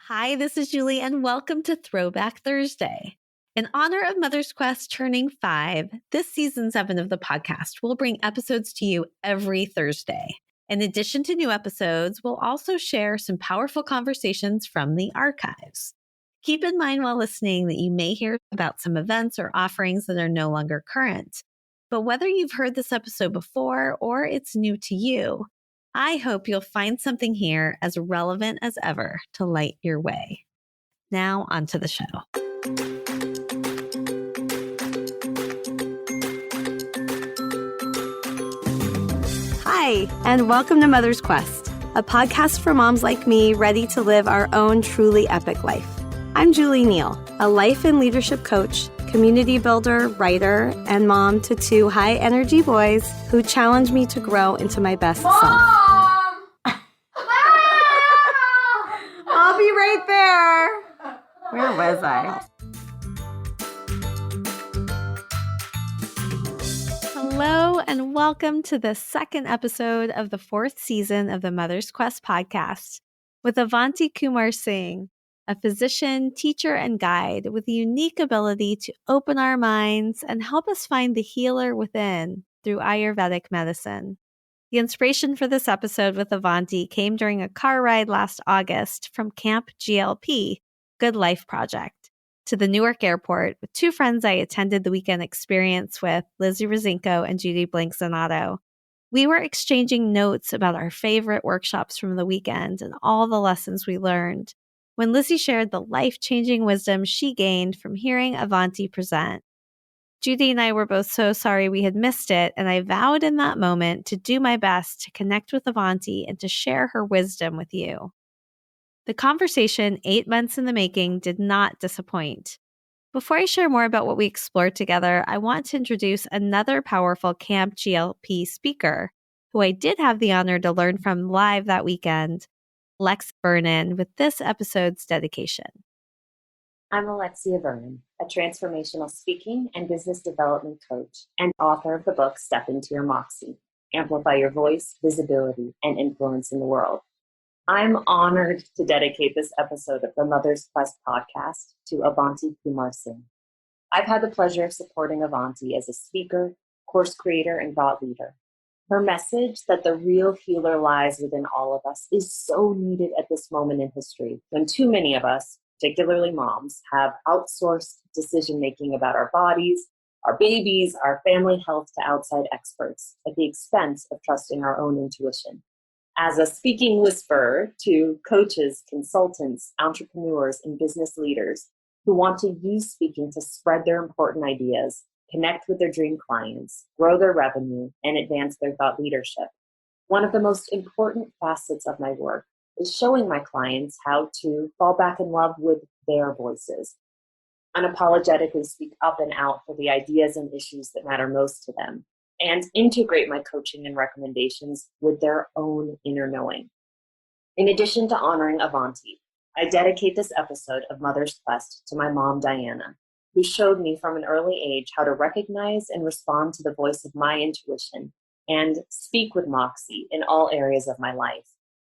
Hi, this is Julie, and welcome to Throwback Thursday. In honor of Mother's Quest turning 5, this season 7 of the podcast will bring episodes to you every Thursday. In addition to new episodes, we'll also share some powerful conversations from the archives. Keep in mind while listening that you may hear about some events or offerings that are no longer current. But whether you've heard this episode before or it's new to you, I hope you'll find something here as relevant as ever to light your way. Now, onto the show. Hi, and welcome to Mother's Quest, a podcast for moms like me ready to live our own truly epic life. I'm Julie Neale, a life and leadership coach, community builder, writer, and mom to 2 high-energy boys who challenge me to grow into my best self. I'll be right there. Where was I? Hello, and welcome to the second episode of the 4th season of the Mother's Quest podcast with Avanti Kumar Singh, a physician, teacher, and guide with a unique ability to open our minds and help us find the healer within through Ayurvedic medicine. The inspiration for this episode with Avanti came during a car ride last August from Camp GLP, Good Life Project, to the Newark airport with 2 friends I attended the weekend experience with, Lizzie Rosinko and Judy Blank-Zanato. We were exchanging notes about our favorite workshops from the weekend and all the lessons we learned when Lizzie shared the life-changing wisdom she gained from hearing Avanti present. Judy and I were both so sorry we had missed it, and I vowed in that moment to do my best to connect with Avanti and to share her wisdom with you. The conversation, 8 months in the making, did not disappoint. Before I share more about what we explored together, I want to introduce another powerful Camp GLP speaker, who I did have the honor to learn from live that weekend, Vernon, with this episode's dedication. I'm Alexia Vernon, a transformational speaking and business development coach and author of the book Step Into Your Moxie, Amplify Your Voice, Visibility, and Influence in the World. I'm honored to dedicate this episode of the Mother's Quest podcast to Avanti Kumar Singh. I've had the pleasure of supporting Avanti as a speaker, course creator, and thought leader. Her message that the real healer lies within all of us is so needed at this moment in history when too many of us, particularly moms, have outsourced decision-making about our bodies, our babies, our family health to outside experts at the expense of trusting our own intuition. As a speaking whisperer to coaches, consultants, entrepreneurs, and business leaders who want to use speaking to spread their important ideas, connect with their dream clients, grow their revenue, and advance their thought leadership, one of the most important facets of my work is showing my clients how to fall back in love with their voices, unapologetically speak up and out for the ideas and issues that matter most to them, and integrate my coaching and recommendations with their own inner knowing. In addition to honoring Avanti, I dedicate this episode of Mother's Quest to my mom, Diana, who showed me from an early age how to recognize and respond to the voice of my intuition and speak with moxie in all areas of my life.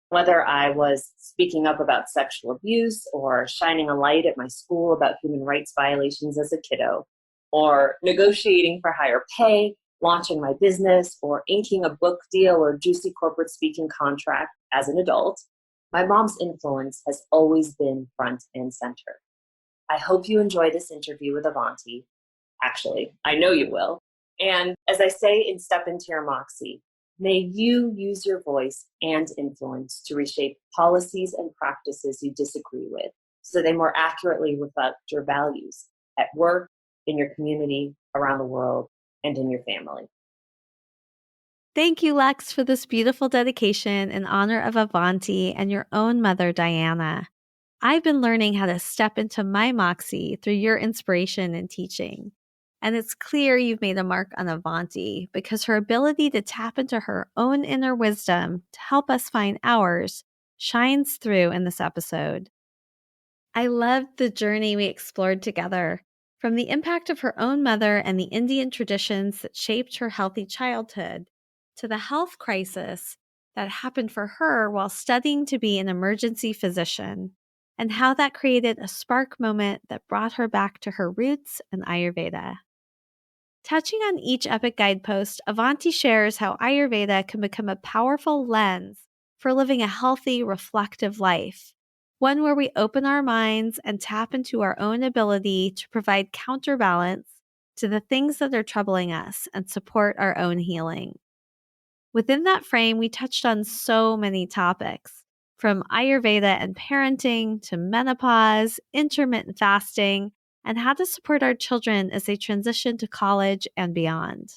Whether I was speaking up about sexual abuse or shining a light at my school about human rights violations as a kiddo, or negotiating for higher pay, launching my business, or inking a book deal or juicy corporate speaking contract as an adult, my mom's influence has always been front and center. I hope you enjoy this interview with Avanti. Actually, I know you will. And as I say in Step Into Your Moxie, may you use your voice and influence to reshape policies and practices you disagree with so they more accurately reflect your values at work, in your community, around the world, and in your family. Thank you, Lex, for this beautiful dedication in honor of Avanti and your own mother, Diana. I've been learning how to step into my moxie through your inspiration and teaching. And it's clear you've made a mark on Avanti because her ability to tap into her own inner wisdom to help us find ours shines through in this episode. I loved the journey we explored together, from the impact of her own mother and the Indian traditions that shaped her healthy childhood, to the health crisis that happened for her while studying to be an emergency physician, and how that created a spark moment that brought her back to her roots and Ayurveda. Touching on each epic guidepost, Avanti shares how Ayurveda can become a powerful lens for living a healthy, reflective life, one where we open our minds and tap into our own ability to provide counterbalance to the things that are troubling us and support our own healing. Within that frame, we touched on so many topics, from Ayurveda and parenting to menopause, intermittent fasting, and how to support our children as they transition to college and beyond.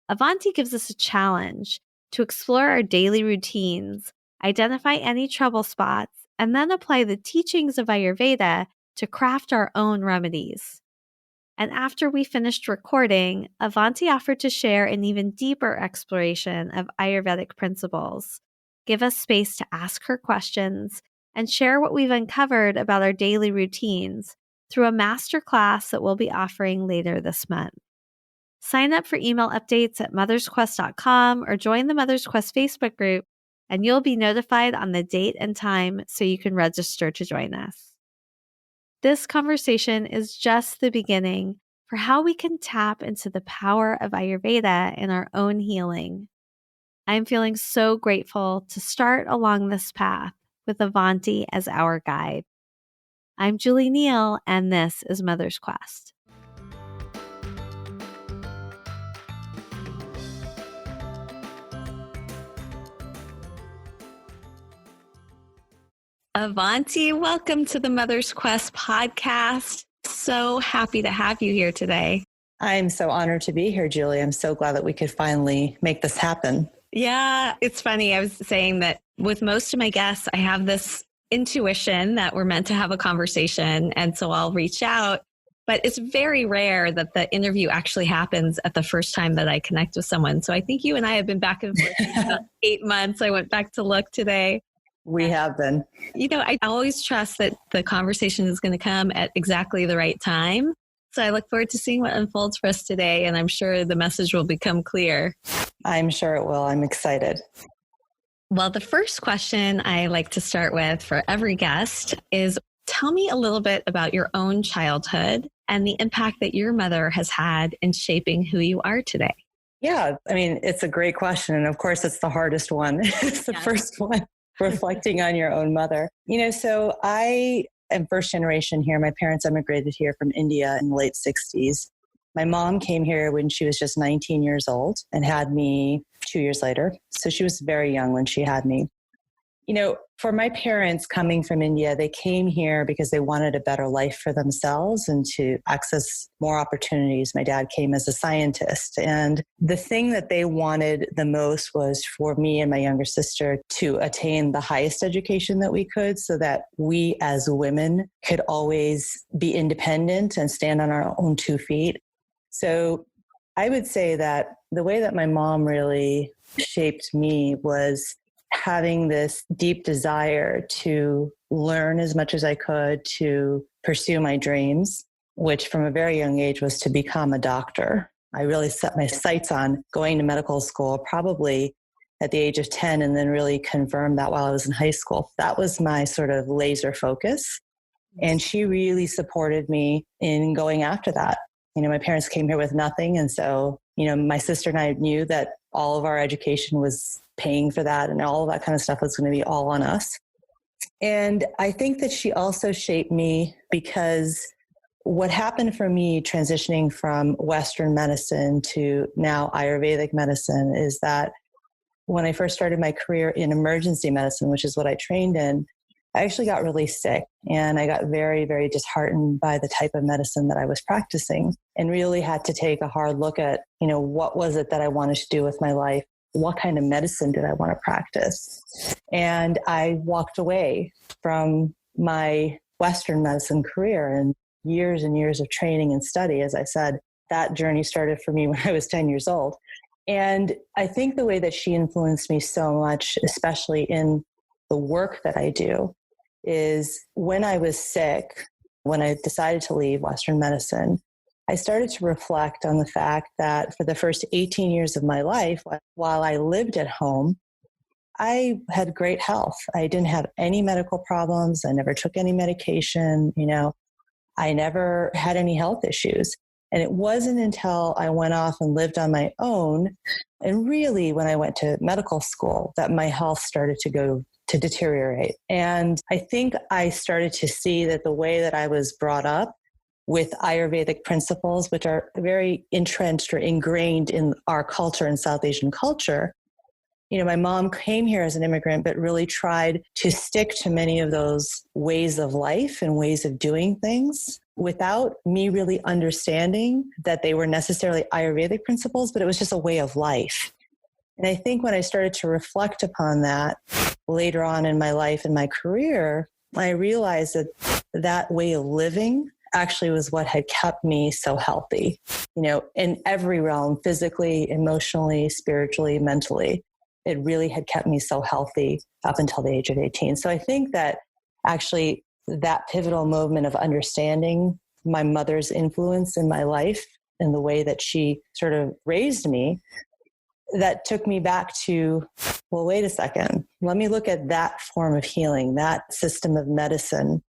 Avanti gives us a challenge to explore our daily routines, identify any trouble spots, and then apply the teachings of Ayurveda to craft our own remedies. And after we finished recording, Avanti offered to share an even deeper exploration of Ayurvedic principles, give us space to ask her questions, and share what we've uncovered about our daily routines through a masterclass that we'll be offering later this month. Sign up for email updates at mothersquest.com or join the Mothers Quest Facebook group, and you'll be notified on the date and time so you can register to join us. This conversation is just the beginning for how we can tap into the power of Ayurveda in our own healing. I'm feeling so grateful to start along this path with Avanti as our guide. I'm Julie Neale, and this is Mother's Quest. Avanti, welcome to the Mother's Quest podcast. So happy to have you here today. I'm so honored to be here, Julie. I'm so glad that we could finally make this happen. Yeah, it's funny. I was saying that with most of my guests, I have this intuition that we're meant to have a conversation. And so I'll reach out. But it's very rare that the interview actually happens at the first time that I connect with someone. So I think you and I have been back and forth for about 8 months. I went back to look today. We have been. I always trust that the conversation is going to come at exactly the right time. So I look forward to seeing what unfolds for us today. And I'm sure the message will become clear. I'm sure it will. I'm excited. Well, the first question I like to start with for every guest is, tell me a little bit about your own childhood and the impact that your mother has had in shaping who you are today. Yeah, it's a great question. And of course, it's the hardest one. It's the first one. Reflecting on your own mother. So I am first generation here. My parents emigrated here from India in the late 60s. My mom came here when she was just 19 years old and had me 2 years later. So she was very young when she had me. For my parents coming from India, they came here because they wanted a better life for themselves and to access more opportunities. My dad came as a scientist. And the thing that they wanted the most was for me and my younger sister to attain the highest education that we could so that we as women could always be independent and stand on our own 2 feet. So I would say that the way that my mom really shaped me was having this deep desire to learn as much as I could, to pursue my dreams, which from a very young age was to become a doctor. I really set my sights on going to medical school probably at the age of 10 and then really confirmed that while I was in high school. That was my sort of laser focus. And she really supported me in going after that. My parents came here with nothing. And so, my sister and I knew that all of our education was paying for that and all of that kind of stuff was going to be all on us. And I think that she also shaped me because what happened for me transitioning from Western medicine to now Ayurvedic medicine is that when I first started my career in emergency medicine, which is what I trained in, I actually got really sick and I got very, very disheartened by the type of medicine that I was practicing and really had to take a hard look at, what was it that I wanted to do with my life? What kind of medicine did I want to practice? And I walked away from my Western medicine career and years of training and study. As I said, that journey started for me when I was 10 years old. And I think the way that she influenced me so much, especially in the work that I do, is when I was sick, when I decided to leave Western medicine, I started to reflect on the fact that for the first 18 years of my life, while I lived at home, I had great health. I didn't have any medical problems. I never took any medication. I never had any health issues. And it wasn't until I went off and lived on my own, and really when I went to medical school, that my health started to deteriorate. And I think I started to see that the way that I was brought up with Ayurvedic principles, which are very entrenched or ingrained in our culture and South Asian culture. My mom came here as an immigrant, but really tried to stick to many of those ways of life and ways of doing things without me really understanding that they were necessarily Ayurvedic principles, but it was just a way of life. And I think when I started to reflect upon that later on in my life and my career, I realized that that way of living actually was what had kept me so healthy, in every realm, physically, emotionally, spiritually, mentally. It really had kept me so healthy up until the age of 18. So I think that actually that pivotal moment of understanding my mother's influence in my life and the way that she sort of raised me, that took me back to, well, wait a second, let me look at that form of healing, that system of medicine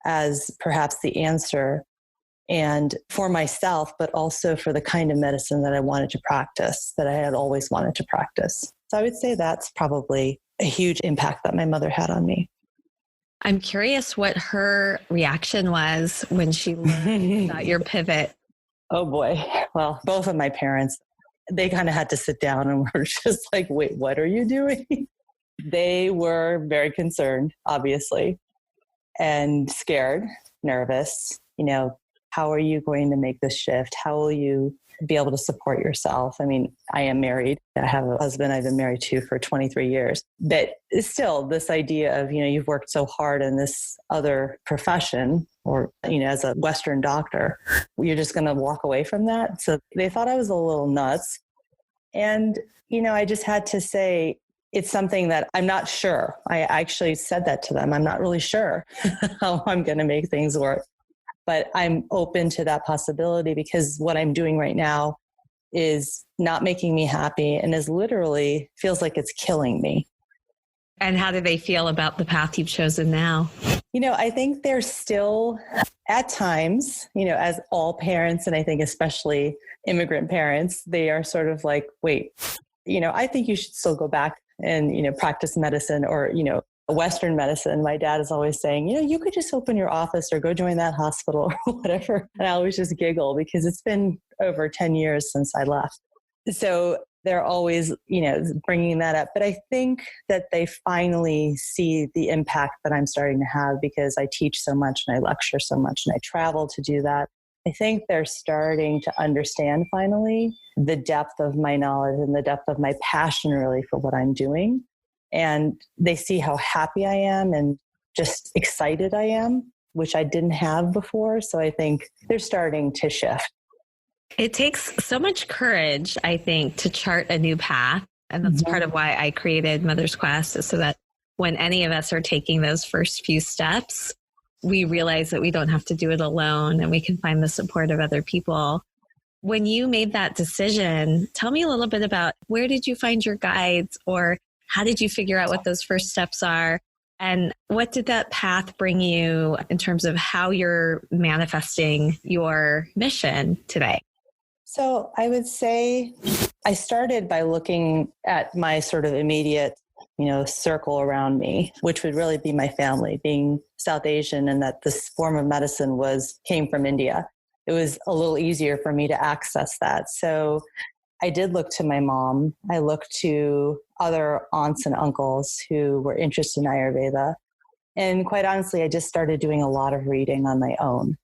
as perhaps the answer, and for myself, but also for the kind of medicine that I wanted to practice, that I had always wanted to practice. So I would say that's probably a huge impact that my mother had on me. I'm curious what her reaction was when she learned about your pivot. Oh boy. Well, both of my parents, they kind of had to sit down and were just like, wait, what are you doing? They were very concerned, obviously, and scared, nervous. How are you going to make this shift? How will you be able to support yourself? I mean, I am married. I have a husband I've been married to for 23 years. But still, this idea of, you've worked so hard in this other profession, or, as a Western doctor, you're just going to walk away from that. So they thought I was a little nuts. And, I just had to say, it's something that I'm not sure. I actually said that to them. I'm not really sure how I'm going to make things work. But I'm open to that possibility, because what I'm doing right now is not making me happy and is literally feels like it's killing me. And how do they feel about the path you've chosen now? I think they're still at times, as all parents, and I think especially immigrant parents, they are sort of like, wait, I think you should still go back and, practice medicine or, Western medicine. My dad is always saying, you could just open your office or go join that hospital or whatever. And I always just giggle because it's been over 10 years since I left. So they're always, bringing that up. But I think that they finally see the impact that I'm starting to have, because I teach so much and I lecture so much and I travel to do that. I think they're starting to understand finally the depth of my knowledge and the depth of my passion really for what I'm doing. And they see how happy I am and just excited I am, which I didn't have before. So I think they're starting to shift. It takes so much courage, I think, to chart a new path. And that's part of why I created Mother's Quest, is so that when any of us are taking those first few steps, we realize that we don't have to do it alone and we can find the support of other people. When you made that decision, tell me a little bit about, where did you find your guides, or how did you figure out what those first steps are? And what did that path bring you in terms of how you're manifesting your mission today? So I would say I started by looking at my sort of immediate, circle around me, which would really be my family, being South Asian, and that this form of medicine came from India. It was a little easier for me to access that. So I did look to my mom. I looked to other aunts and uncles who were interested in Ayurveda. And quite honestly, I just started doing a lot of reading on my own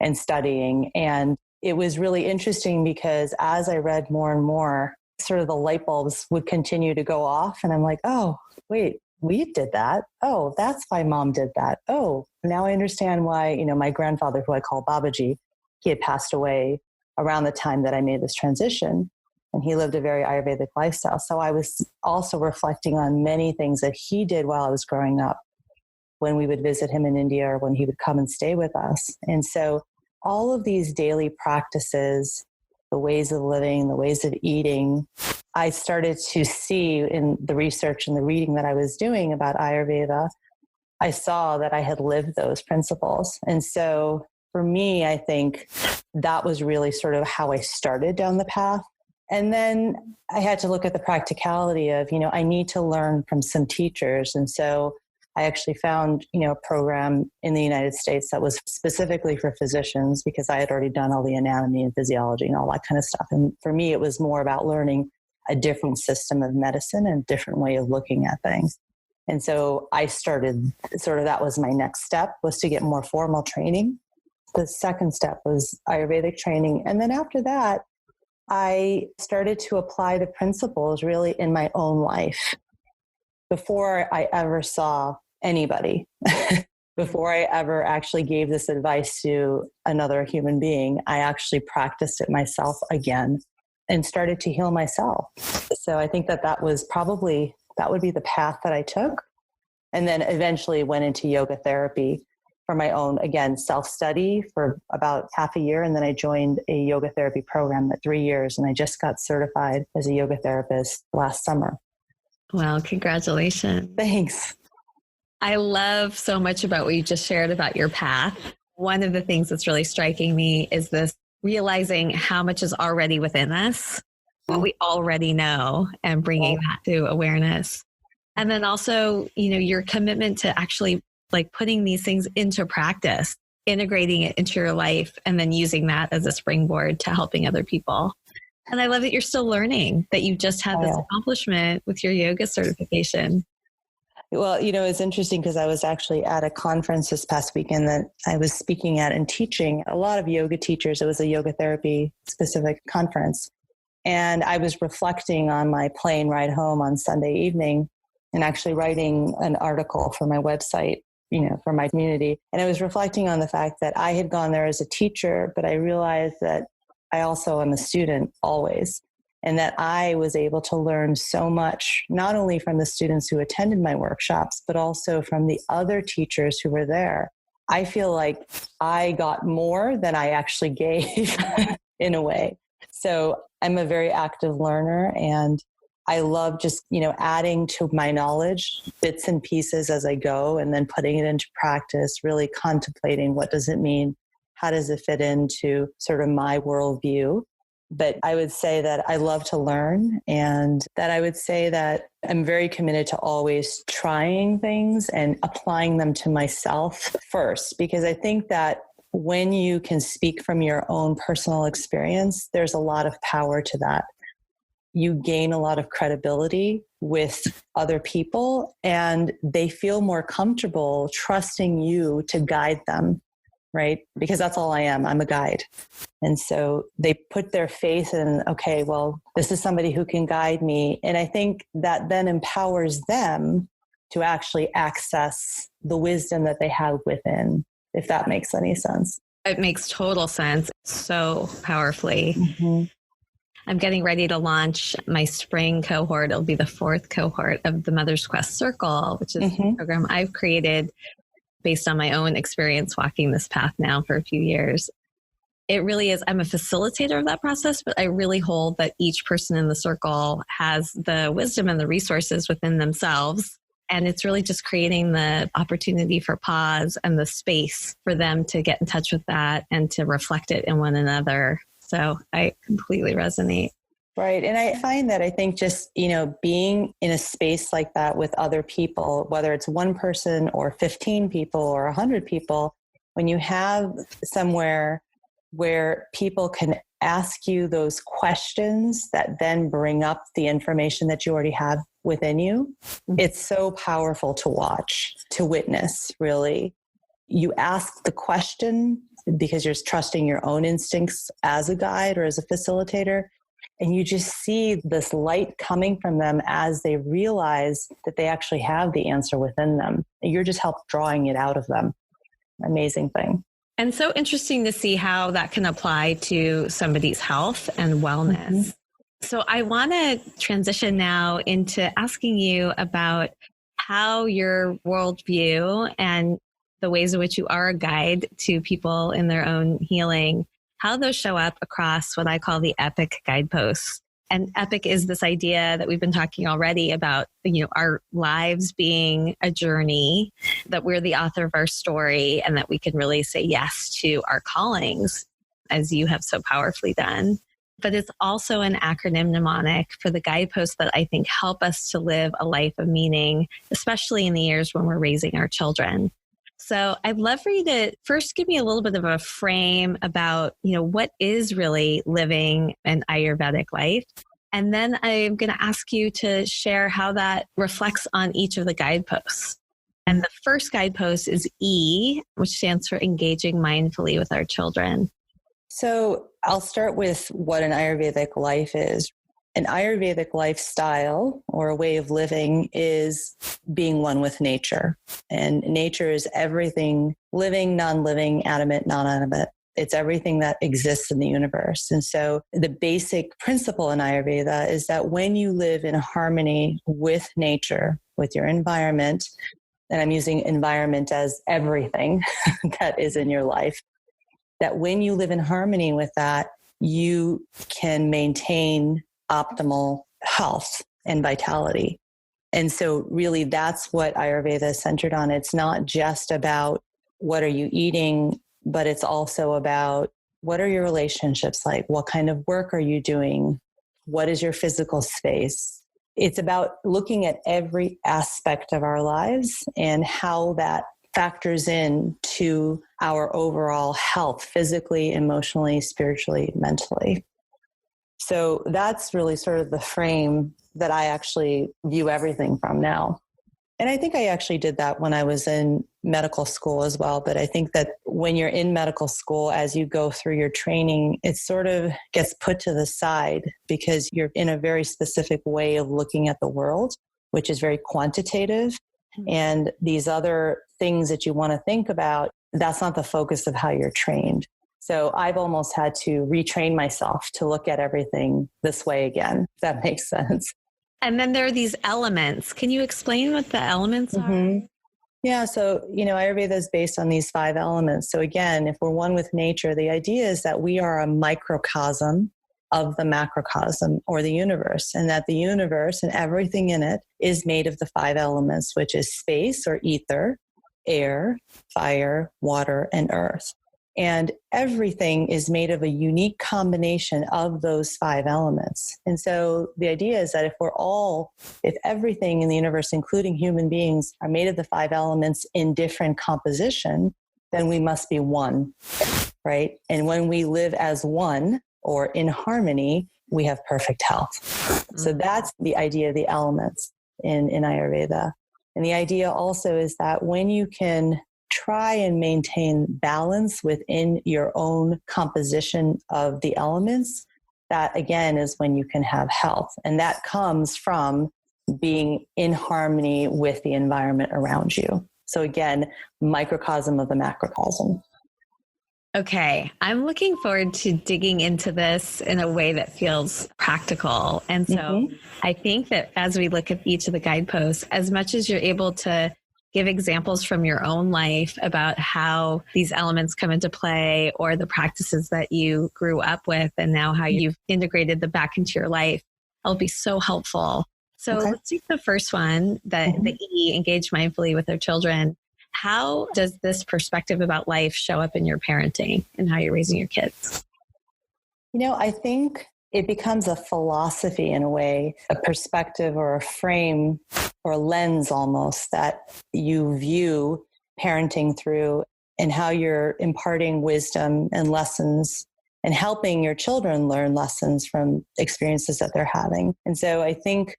and studying. And it was really interesting because as I read more and more, sort of the light bulbs would continue to go off. And I'm like, oh, wait, we did that. Oh, that's why mom did that. Oh, now I understand why, my grandfather, who I call Babaji, he had passed away around the time that I made this transition. And he lived a very Ayurvedic lifestyle. So I was also reflecting on many things that he did while I was growing up, when we would visit him in India or when he would come and stay with us. And so all of these daily practices the ways of living, the ways of eating, I started to see in the research and the reading that I was doing about Ayurveda, I saw that I had lived those principles. And so for me, I think that was really sort of how I started down the path. And then I had to look at the practicality of, I need to learn from some teachers. And so I actually found, a program in the United States that was specifically for physicians because I had already done all the anatomy and physiology and all that kind of stuff. And for me, it was more about learning a different system of medicine and a different way of looking at things. And so I started that was my next step, was to get more formal training. The second step was Ayurvedic training. And then after that, I started to apply the principles really in my own life. Before I ever saw anybody, before I ever actually gave this advice to another human being, I actually practiced it myself again and started to heal myself. So I think that would be the path that I took. And then eventually went into yoga therapy for my own, again, self-study for about half a year. And then I joined a yoga therapy program at 3 years. And I just got certified as a yoga therapist last summer. Well, congratulations. Thanks. I love so much about what you just shared about your path. One of the things that's really striking me is this realizing how much is already within us, what we already know, and bringing that to awareness. And then also, your commitment to actually putting these things into practice, integrating it into your life, and then using that as a springboard to helping other people. And I love that you're still learning, that you just had this accomplishment with your yoga certification. Well, it's interesting because I was actually at a conference this past weekend that I was speaking at and teaching a lot of yoga teachers. It was a yoga therapy specific conference. And I was reflecting on my plane ride home on Sunday evening and actually writing an article for my website, for my community. And I was reflecting on the fact that I had gone there as a teacher, but I realized that I also am a student always, and that I was able to learn so much, not only from the students who attended my workshops, but also from the other teachers who were there. I feel like I got more than I actually gave in a way. So I'm a very active learner, and I love just, adding to my knowledge, bits and pieces as I go, and then putting it into practice, really contemplating what does it mean? How does it fit into sort of my worldview? But I would say that I love to learn, and that I would say that I'm very committed to always trying things and applying them to myself first, because I think that when you can speak from your own personal experience, there's a lot of power to that. You gain a lot of credibility with other people, and they feel more comfortable trusting you to guide them, right? Because that's all I am. I'm a guide. And so they put their faith in, okay, well, this is somebody who can guide me. And I think that then empowers them to actually access the wisdom that they have within, if that makes any sense. It makes total sense. So powerfully. Mm-hmm. I'm getting ready to launch my spring cohort. It'll be the 4th cohort of the Mother's Quest Circle, which is a program I've created based on my own experience walking this path now for a few years. It really is. I'm a facilitator of that process, but I really hold that each person in the circle has the wisdom and the resources within themselves. And it's really just creating the opportunity for pause and the space for them to get in touch with that and to reflect it in one another. So I completely resonate. Right. And I find that I think just, being in a space like that with other people, whether it's one person or 15 people or 100 people, when you have somewhere where people can ask you those questions that then bring up the information that you already have within you, it's so powerful to watch, to witness, really. You ask the question because you're trusting your own instincts as a guide or as a facilitator. And you just see this light coming from them as they realize that they actually have the answer within them. You're just helped drawing it out of them. Amazing thing. And so interesting to see how that can apply to somebody's health and wellness. Mm-hmm. So I want to transition now into asking you about how your worldview and the ways in which you are a guide to people in their own healing how those show up across what I call the epic guideposts. And epic is this idea that we've been talking already about, our lives being a journey, that we're the author of our story, and that we can really say yes to our callings, as you have so powerfully done. But it's also an acronym mnemonic for the guideposts that I think help us to live a life of meaning, especially in the years when we're raising our children. So I'd love for you to first give me a little bit of a frame about, what is really living an Ayurvedic life. And then I'm going to ask you to share how that reflects on each of the guideposts. And the first guidepost is E, which stands for engaging mindfully with our children. So I'll start with what an Ayurvedic life is. An Ayurvedic lifestyle or a way of living is being one with nature. And nature is everything living, non-living, animate, non-animate. It's everything that exists in the universe. And so the basic principle in Ayurveda is that when you live in harmony with nature, with your environment, and I'm using environment as everything that is in your life, that when you live in harmony with that, you can maintain optimal health and vitality. And so really that's what Ayurveda is centered on. It's not just about what are you eating, but it's also about what are your relationships like? What kind of work are you doing? What is your physical space? It's about looking at every aspect of our lives and how that factors in to our overall health, physically, emotionally, spiritually, mentally. So that's really sort of the frame that I actually view everything from now. And I think I actually did that when I was in medical school as well. But I think that when you're in medical school, as you go through your training, it sort of gets put to the side because you're in a very specific way of looking at the world, which is very quantitative. And these other things that you want to think about, that's not the focus of how you're trained. So I've almost had to retrain myself to look at everything this way again, if that makes sense. And then there are these elements. Can you explain what the elements are? Yeah. So, Ayurveda is based on these 5 elements. So again, if we're one with nature, the idea is that we are a microcosm of the macrocosm or the universe, and that the universe and everything in it is made of the 5 elements, which is space or ether, air, fire, water, and earth. And everything is made of a unique combination of those 5 elements. And so the idea is that if everything in the universe, including human beings, are made of the 5 elements in different composition, then we must be one, right? And when we live as one or in harmony, we have perfect health. So that's the idea of the elements in Ayurveda. And the idea also is that when you can try and maintain balance within your own composition of the elements, that again is when you can have health. And that comes from being in harmony with the environment around you. So again, microcosm of the macrocosm. Okay, I'm looking forward to digging into this in a way that feels practical. And so I think that as we look at each of the guideposts, as much as you're able to give examples from your own life about how these elements come into play or the practices that you grew up with and now how you've integrated them back into your life, it'll be so helpful. So let's take the first one, the E, engage mindfully with our children. How does this perspective about life show up in your parenting and how you're raising your kids? I think it becomes a philosophy in a way, a perspective or a frame or a lens almost that you view parenting through, and how you're imparting wisdom and lessons and helping your children learn lessons from experiences that they're having. And so I think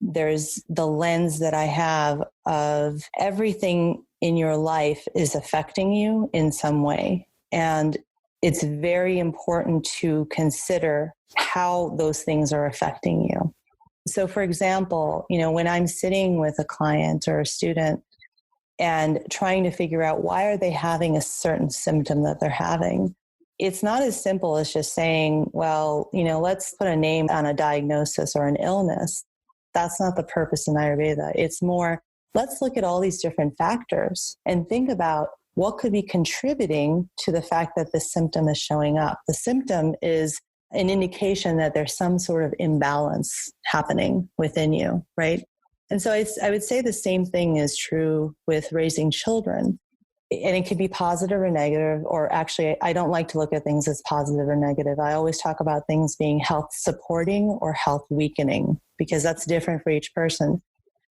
there's the lens that I have of everything in your life is affecting you in some way. And it's very important to consider how those things are affecting you. So for example, when I'm sitting with a client or a student and trying to figure out why are they having a certain symptom that they're having, it's not as simple as just saying, well, let's put a name on a diagnosis or an illness. That's not the purpose in Ayurveda. It's more, let's look at all these different factors and think about what could be contributing to the fact that the symptom is showing up. The symptom is an indication that there's some sort of imbalance happening within you, right? And so I would say the same thing is true with raising children. And it could be positive or negative, or actually, I don't like to look at things as positive or negative. I always talk about things being health supporting or health weakening, because that's different for each person.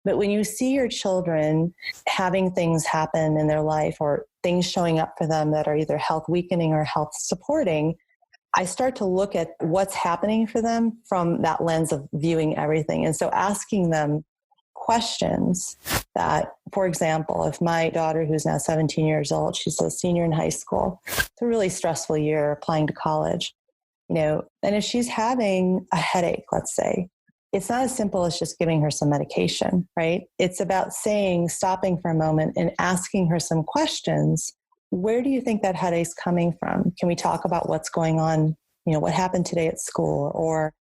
But when you see your children having things happen in their life or things showing up for them that are either health weakening or health supporting, I start to look at what's happening for them from that lens of viewing everything. And so asking them questions that, for example, if my daughter, who's now 17 years old, she's a senior in high school, it's a really stressful year applying to college, and if she's having a headache, let's say, it's not as simple as just giving her some medication, right? It's about stopping for a moment and asking her some questions. Where do you think that headache's coming from? Can we talk about what's going on? What happened today at school? Or,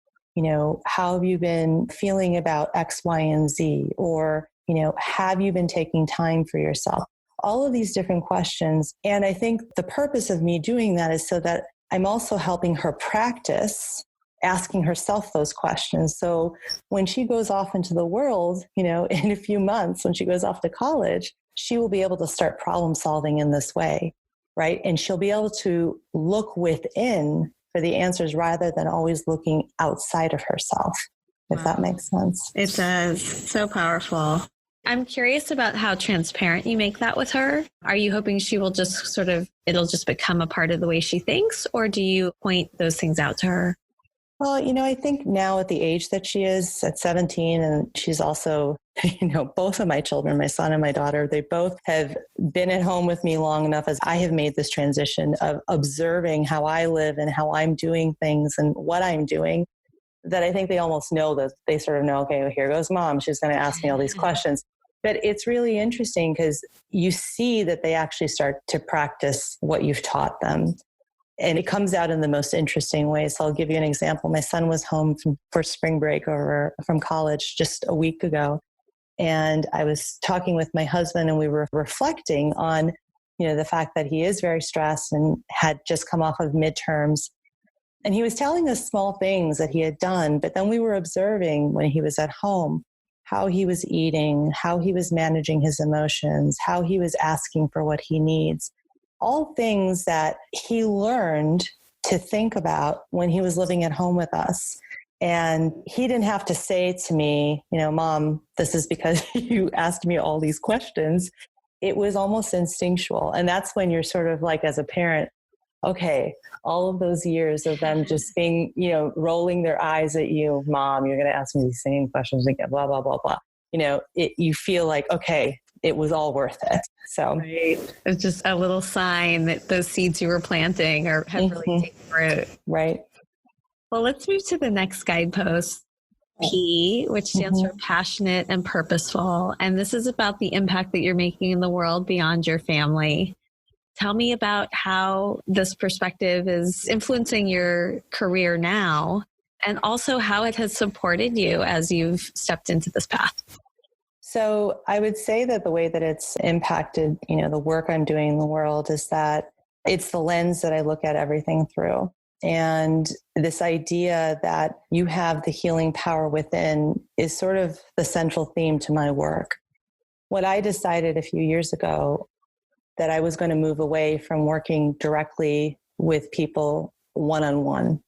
how have you been feeling about X, Y, and Z? Or, have you been taking time for yourself? All of these different questions. And I think the purpose of me doing that is so that I'm also helping her practice asking herself those questions. So when she goes off into the world, in a few months, when she goes off to college, she will be able to start problem solving in this way, right? And she'll be able to look within for the answers rather than always looking outside of herself, if that makes sense. It does. So powerful. I'm curious about how transparent you make that with her. Are you hoping she will just it'll just become a part of the way she thinks, or do you point those things out to her? Well, I think now at the age that she is at 17, and she's also, both of my children, my son and my daughter, they both have been at home with me long enough as I have made this transition of observing how I live and how I'm doing things and what I'm doing, that I think they almost know that they sort of know, okay, well, here goes mom. She's going to ask me all these questions. But it's really interesting because you see that they actually start to practice what you've taught them. And it comes out in the most interesting ways. So I'll give you an example. My son was home for spring break from college just a week ago. And I was talking with my husband and we were reflecting on, the fact that he is very stressed and had just come off of midterms. And he was telling us small things that he had done. But then we were observing when he was at home, how he was eating, how he was managing his emotions, how he was asking for what he needs. All things that he learned to think about when he was living at home with us. And he didn't have to say to me, Mom, this is because you asked me all these questions. It was almost instinctual. And that's when you're sort of like, as a parent, okay, all of those years of them just being, rolling their eyes at you, Mom, you're going to ask me these same questions again, blah, blah, blah, blah. You feel like, okay, it was all worth it. So right. It's just a little sign that those seeds you were planting have really taken root. Right. Well, let's move to the next guidepost, P, which stands for passionate and purposeful. And this is about the impact that you're making in the world beyond your family. Tell me about how this perspective is influencing your career now, and also how it has supported you as you've stepped into this path. So I would say that the way that it's impacted, the work I'm doing in the world is that it's the lens that I look at everything through. And this idea that you have the healing power within is sort of the central theme to my work. What I decided a few years ago that I was going to move away from working directly with people one-on-one,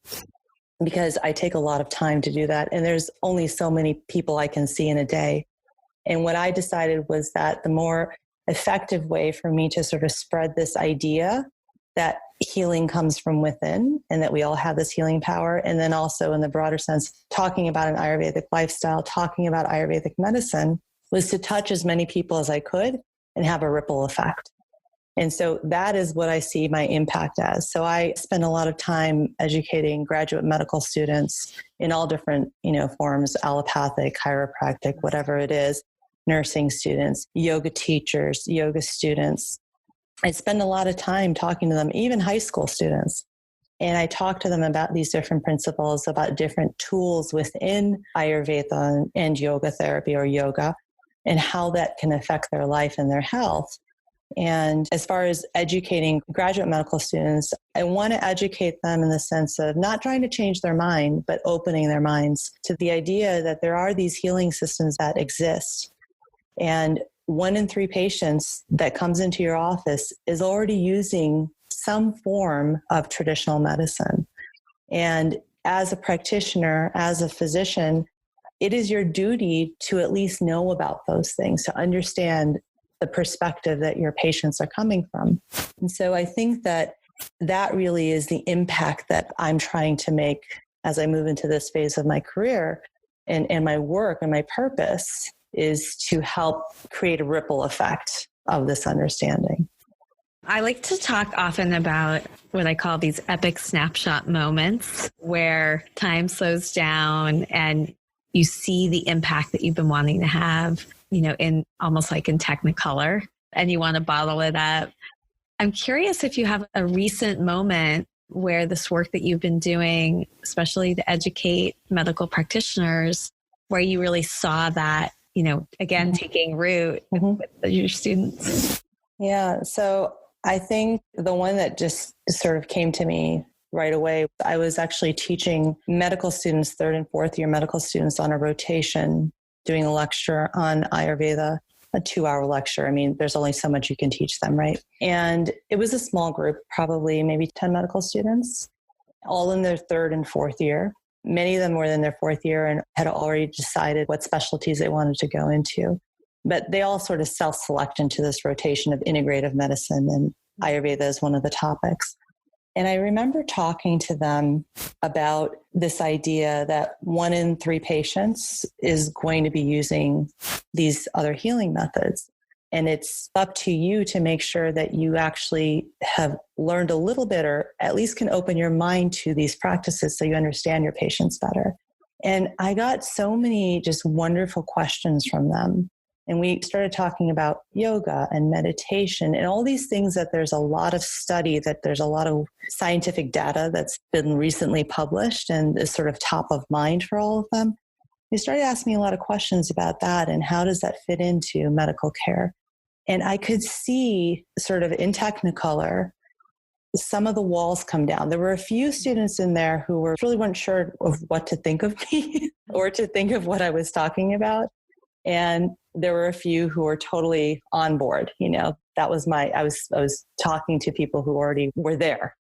because I take a lot of time to do that. And there's only so many people I can see in a day. And what I decided was that the more effective way for me to sort of spread this idea that healing comes from within and that we all have this healing power, and then also in the broader sense, talking about an Ayurvedic lifestyle, talking about Ayurvedic medicine, was to touch as many people as I could and have a ripple effect. And so that is what I see my impact as. So I spend a lot of time educating graduate medical students in all different, forms, allopathic, chiropractic, whatever it is, nursing students, yoga teachers, yoga students. I spend a lot of time talking to them, even high school students. And I talk to them about these different principles, about different tools within Ayurveda and yoga therapy or yoga, and how that can affect their life and their health. And as far as educating graduate medical students, I want to educate them in the sense of not trying to change their mind, but opening their minds to the idea that there are these healing systems that exist. And 1 in 3 patients that comes into your office is already using some form of traditional medicine. And as a practitioner, as a physician, it is your duty to at least know about those things, to understand the perspective that your patients are coming from. And so I think that that really is the impact that I'm trying to make as I move into this phase of my career and my work and my purpose is to help create a ripple effect of this understanding. I like to talk often about what I call these epic snapshot moments where time slows down and you see the impact that you've been wanting to have, in almost like in Technicolor, and you want to bottle it up. I'm curious if you have a recent moment where this work that you've been doing, especially to educate medical practitioners, where you really saw that, again, taking root with your students. Yeah. So I think the one that just sort of came to me right away, I was actually teaching medical students, 3rd and 4th year medical students on a rotation, doing a lecture on Ayurveda, a 2-hour lecture. I mean, there's only so much you can teach them, right? And it was a small group, probably maybe 10 medical students, all in their 3rd and 4th year. Many of them were in their 4th year and had already decided what specialties they wanted to go into. But they all sort of self-select into this rotation of integrative medicine, and Ayurveda is one of the topics. And I remember talking to them about this idea that 1 in 3 patients is going to be using these other healing methods. And it's up to you to make sure that you actually have learned a little bit, or at least can open your mind to these practices so you understand your patients better. And I got so many just wonderful questions from them. And we started talking about yoga and meditation and all these things that there's a lot of study, that there's a lot of scientific data that's been recently published and is sort of top of mind for all of them. They started asking me a lot of questions about that and how does that fit into medical care. And I could see sort of in Technicolor, some of the walls come down. There were a few students in there who really weren't sure of what to think of me or to think of what I was talking about. And there were a few who were totally on board. That was I was talking to people who already were there.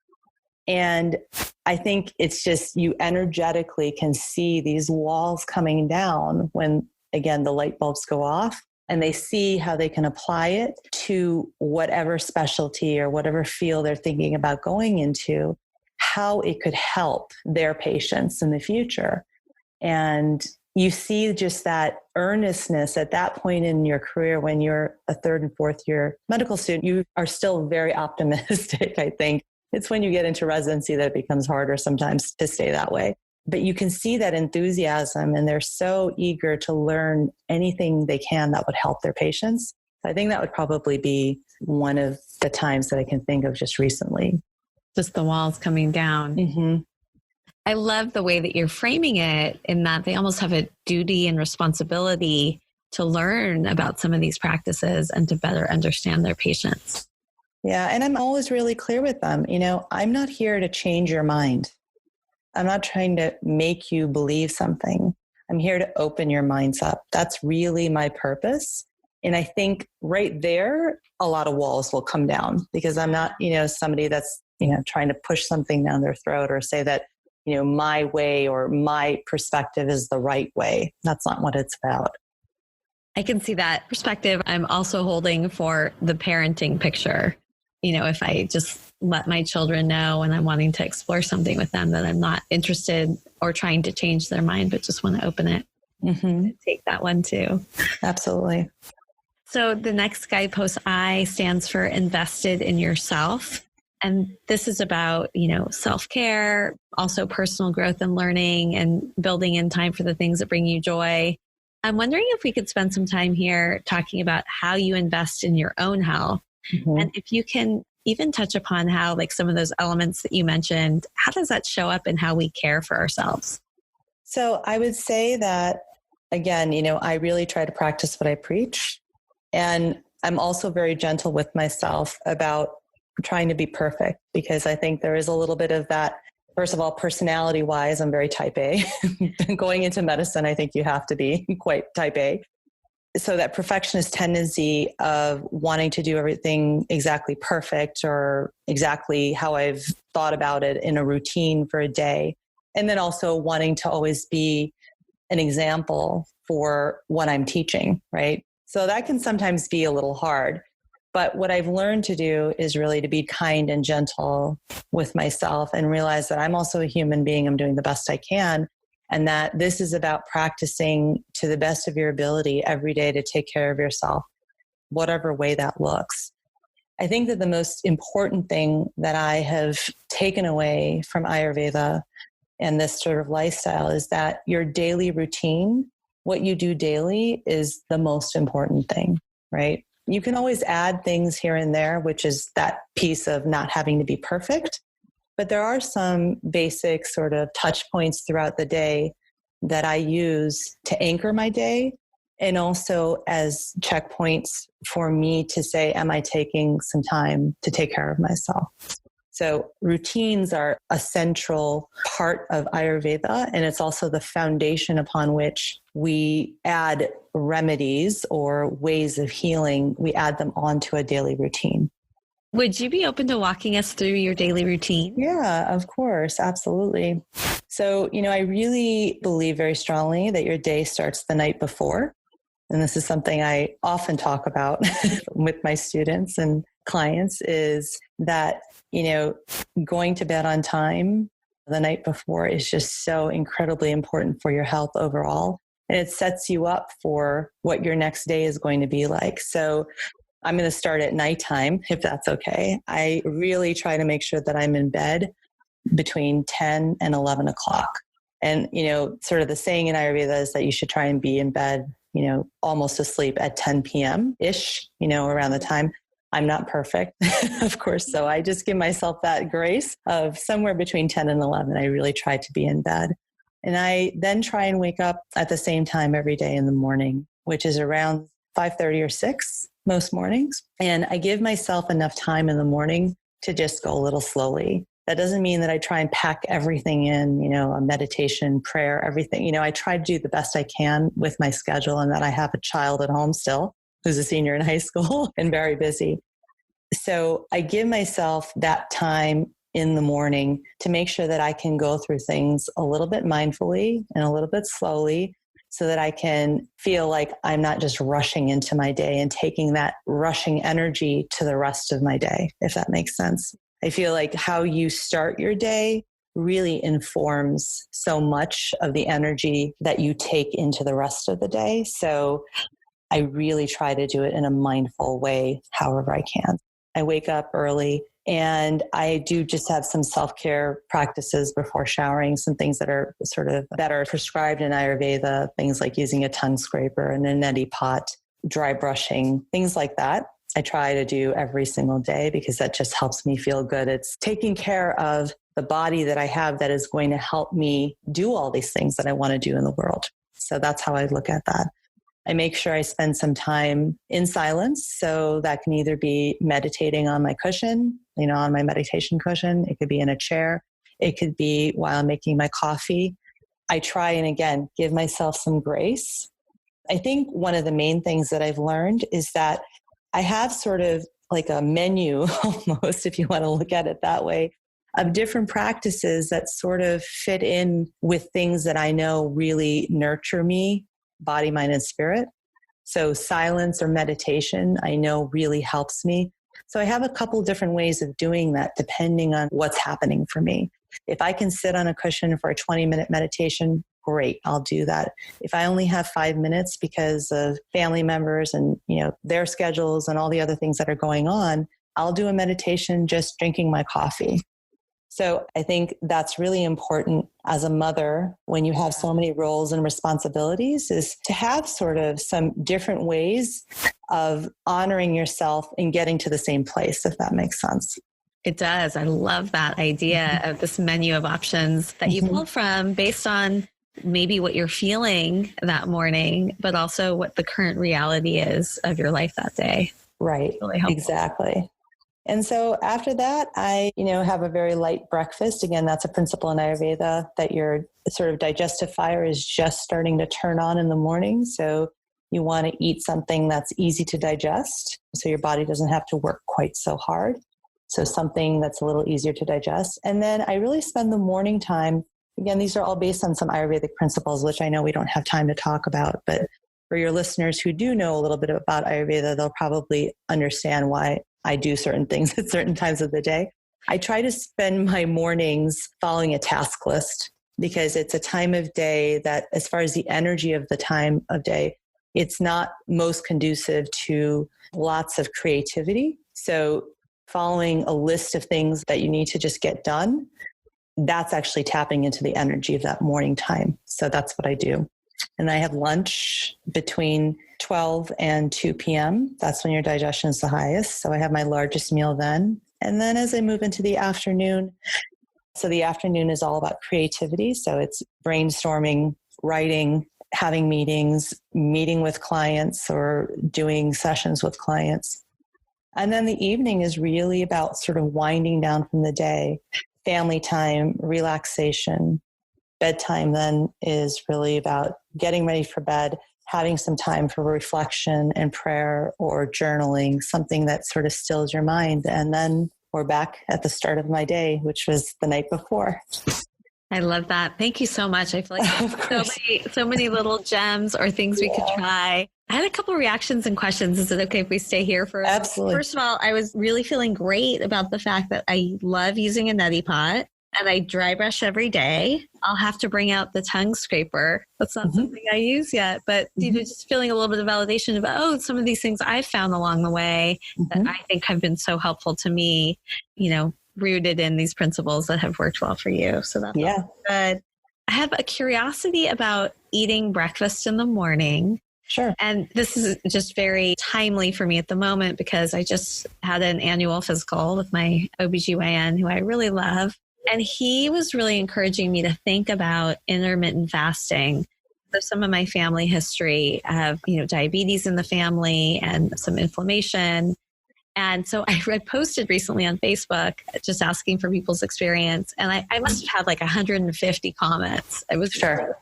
And I think it's just, you energetically can see these walls coming down when, again, the light bulbs go off and they see how they can apply it to whatever specialty or whatever field they're thinking about going into, how it could help their patients in the future. And you see just that earnestness at that point in your career when you're a 3rd and 4th year medical student. You are still very optimistic, I think. It's when you get into residency that it becomes harder sometimes to stay that way. But you can see that enthusiasm, and they're so eager to learn anything they can that would help their patients. I think that would probably be one of the times that I can think of just recently. Just the walls coming down. Mm-hmm. I love the way that you're framing it, in that they almost have a duty and responsibility to learn about some of these practices and to better understand their patients. Yeah. And I'm always really clear with them. I'm not here to change your mind. I'm not trying to make you believe something. I'm here to open your minds up. That's really my purpose. And I think right there, a lot of walls will come down, because I'm not, somebody that's, trying to push something down their throat or say that, my way or my perspective is the right way. That's not what it's about. I can see that perspective. I'm also holding for the parenting picture. If I just let my children know and I'm wanting to explore something with them, that I'm not interested or trying to change their mind, but just want to open it. Mm-hmm. Take that one too. Absolutely. So the next guidepost, I, stands for invested in yourself. And this is about, self-care, also personal growth and learning, and building in time for the things that bring you joy. I'm wondering if we could spend some time here talking about how you invest in your own health. Mm-hmm. And if you can even touch upon how, like, some of those elements that you mentioned, how does that show up in how we care for ourselves? So I would say that, again, I really try to practice what I preach. And I'm also very gentle with myself about trying to be perfect, because I think there is a little bit of that. First of all, personality wise, I'm very type A. Going into medicine, I think you have to be quite type A. So that perfectionist tendency of wanting to do everything exactly perfect or exactly how I've thought about it in a routine for a day. And then also wanting to always be an example for what I'm teaching, right? So that can sometimes be a little hard. But what I've learned to do is really to be kind and gentle with myself and realize that I'm also a human being. I'm doing the best I can. And that this is about practicing to the best of your ability every day to take care of yourself, whatever way that looks. I think that the most important thing that I have taken away from Ayurveda and this sort of lifestyle is that your daily routine, what you do daily, is the most important thing, right? You can always add things here and there, which is that piece of not having to be perfect. But there are some basic sort of touch points throughout the day that I use to anchor my day, and also as checkpoints for me to say, am I taking some time to take care of myself? So routines are a central part of Ayurveda, and it's also the foundation upon which we add remedies or ways of healing. We add them onto a daily routine. Would you be open to walking us through your daily routine? Yeah, of course. Absolutely. So, I really believe very strongly that your day starts the night before. And this is something I often talk about with my students and clients, is that, going to bed on time the night before is just so incredibly important for your health overall. And it sets you up for what your next day is going to be like. So I'm going to start at nighttime, if that's okay. I really try to make sure that I'm in bed between 10 and 11 o'clock. And, sort of the saying in Ayurveda is that you should try and be in bed, almost asleep at 10 p.m.-ish, around the time. I'm not perfect, of course. So I just give myself that grace of somewhere between 10 and 11. I really try to be in bed. And I then try and wake up at the same time every day in the morning, which is around 5:30 or 6 most mornings. And I give myself enough time in the morning to just go a little slowly. That doesn't mean that I try and pack everything in, a meditation, prayer, everything. I try to do the best I can with my schedule, and that I have a child at home still who's a senior in high school and very busy. So I give myself that time in the morning to make sure that I can go through things a little bit mindfully and a little bit slowly, so that I can feel like I'm not just rushing into my day and taking that rushing energy to the rest of my day, if that makes sense. I feel like how you start your day really informs so much of the energy that you take into the rest of the day. So I really try to do it in a mindful way, however I can. I wake up early, and I do just have some self-care practices before showering, some things that are prescribed in Ayurveda, things like using a tongue scraper and a neti pot, dry brushing, things like that. I try to do every single day because that just helps me feel good. It's taking care of the body that I have that is going to help me do all these things that I want to do in the world. So that's how I look at that. I make sure I spend some time in silence. So that can either be meditating on my cushion, on my meditation cushion. It could be in a chair. It could be while I'm making my coffee. I try and, again, give myself some grace. I think one of the main things that I've learned is that I have sort of like a menu almost, if you want to look at it that way, of different practices that sort of fit in with things that I know really nurture me, body, mind, and spirit. So silence or meditation, I know really helps me. So I have a couple different ways of doing that depending on what's happening for me. If I can sit on a cushion for a 20-minute meditation, great, I'll do that. If I only have 5 minutes because of family members and, their schedules and all the other things that are going on, I'll do a meditation just drinking my coffee. So I think that's really important as a mother when you have so many roles and responsibilities, is to have sort of some different ways of honoring yourself and getting to the same place, if that makes sense. It does. I love that idea of this menu of options that you pull from based on maybe what you're feeling that morning, but also what the current reality is of your life that day. Right. Really helpful. Exactly. And so after that, I, have a very light breakfast. Again, that's a principle in Ayurveda that your sort of digestive fire is just starting to turn on in the morning. So you want to eat something that's easy to digest, so your body doesn't have to work quite so hard. So something that's a little easier to digest. And then I really spend the morning time. Again, these are all based on some Ayurvedic principles, which I know we don't have time to talk about, but for your listeners who do know a little bit about Ayurveda, they'll probably understand why I do certain things at certain times of the day. I try to spend my mornings following a task list because it's a time of day that, as far as the energy of the time of day, it's not most conducive to lots of creativity. So following a list of things that you need to just get done, that's actually tapping into the energy of that morning time. So that's what I do. And I have lunch between 12 and 2 p.m. That's when your digestion is the highest. So I have my largest meal then. And then as I move into the afternoon, so the afternoon is all about creativity. So it's brainstorming, writing, having meetings, meeting with clients or doing sessions with clients. And then the evening is really about sort of winding down from the day, family time, relaxation. Bedtime then is really about getting ready for bed, having some time for reflection and prayer or journaling, something that sort of stills your mind. And then we're back at the start of my day, which was the night before. I love that. Thank you so much. I feel like so many little gems or things we could try. I had a couple of reactions and questions. Is it okay if we stay here for? Absolutely. First of all, I was really feeling great about the fact that I love using a neti pot and I dry brush every day. I'll have to bring out the tongue scraper. That's not something I use yet, but just feeling a little bit of validation about, some of these things I've found along the way that I think have been so helpful to me, rooted in these principles that have worked well for you. So that's good. I have a curiosity about eating breakfast in the morning. Sure. And this is just very timely for me at the moment because I just had an annual physical with my OBGYN, who I really love. And he was really encouraging me to think about intermittent fasting. There's some of my family history. I have, diabetes in the family and some inflammation. And so I posted recently on Facebook just asking for people's experience. And I must have had like 150 comments. It was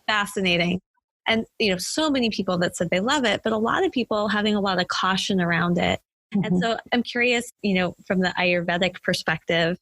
fascinating. And, so many people that said they love it, but a lot of people having a lot of caution around it. And so I'm curious, from the Ayurvedic perspective,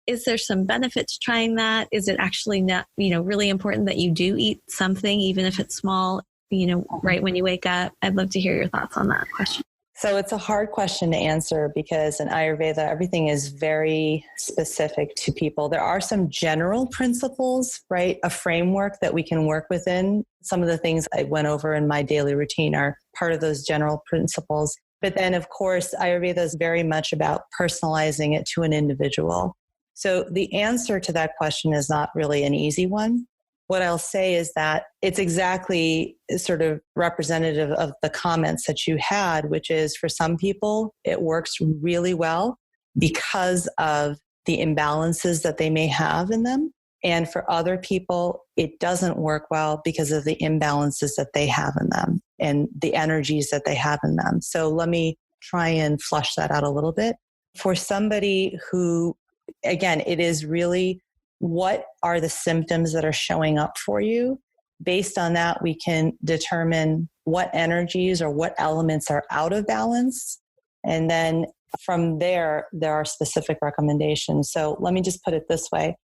is there some benefit to trying that? Is it actually not, really important that you do eat something, even if it's small, right when you wake up? I'd love to hear your thoughts on that question. So it's a hard question to answer because in Ayurveda, everything is very specific to people. There are some general principles, right? A framework that we can work within. Some of the things I went over in my daily routine are part of those general principles. But then, of course, Ayurveda is very much about personalizing it to an individual. So the answer to that question is not really an easy one. What I'll say is that it's exactly sort of representative of the comments that you had, which is for some people, it works really well because of the imbalances that they may have in them. And for other people, it doesn't work well because of the imbalances that they have in them and the energies that they have in them. So let me try and flush that out a little bit. For somebody who, again, it is really what are the symptoms that are showing up for you? Based on that, we can determine what energies or what elements are out of balance. And then from there are specific recommendations. So let me just put it this way.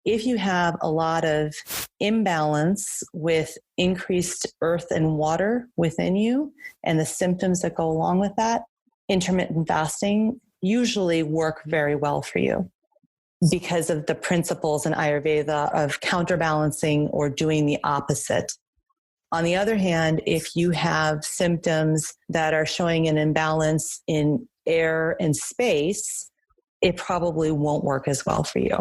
If you have a lot of imbalance with increased earth and water within you and the symptoms that go along with that, intermittent fasting usually work very well for you, because of the principles in Ayurveda of counterbalancing or doing the opposite. On the other hand, if you have symptoms that are showing an imbalance in air and space, it probably won't work as well for you.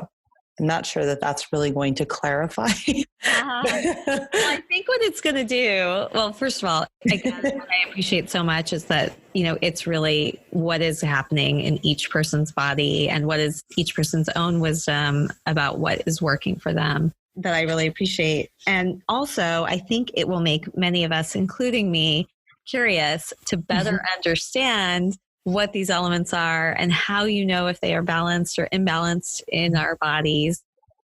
I'm not sure that that's really going to clarify. Well, I think what it's going to do, well, first of all, again, what I appreciate so much is that, it's really what is happening in each person's body and what is each person's own wisdom about what is working for them that I really appreciate. And also, I think it will make many of us, including me, curious to better understand what these elements are and how you know if they are balanced or imbalanced in our bodies.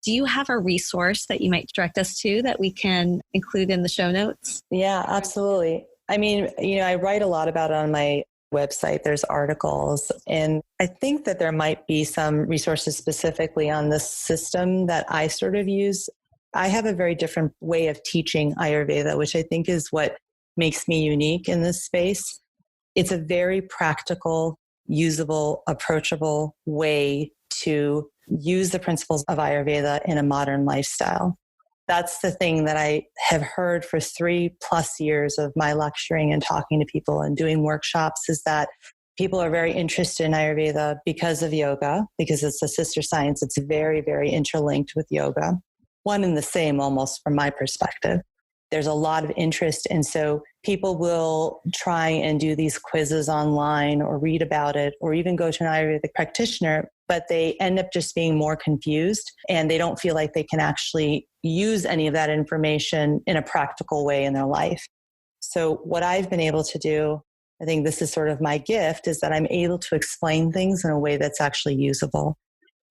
Do you have a resource that you might direct us to that we can include in the show notes? Yeah, absolutely. I mean, I write a lot about it on my website. There's articles, and I think that there might be some resources specifically on the system that I sort of use. I have a very different way of teaching Ayurveda, which I think is what makes me unique in this space. It's a very practical, usable, approachable way to use the principles of Ayurveda in a modern lifestyle. That's the thing that I have heard for 3+ years of my lecturing and talking to people and doing workshops, is that people are very interested in Ayurveda because of yoga, because it's a sister science. It's very, very interlinked with yoga. One and the same almost from my perspective. There's a lot of interest. And so people will try and do these quizzes online or read about it or even go to an Ayurvedic practitioner, but they end up just being more confused and they don't feel like they can actually use any of that information in a practical way in their life. So what I've been able to do, I think this is sort of my gift, is that I'm able to explain things in a way that's actually usable.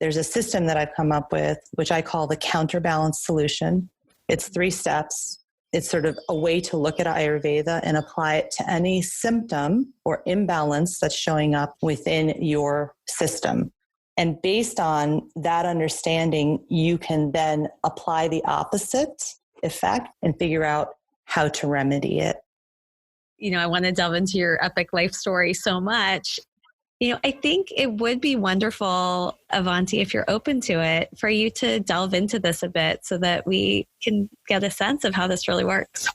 There's a system that I've come up with, which I call the counterbalance solution. It's 3 steps. It's sort of a way to look at Ayurveda and apply it to any symptom or imbalance that's showing up within your system. And based on that understanding, you can then apply the opposite effect and figure out how to remedy it. I want to delve into your epic life story so much. I think it would be wonderful, Avanti, if you're open to it, for you to delve into this a bit so that we can get a sense of how this really works.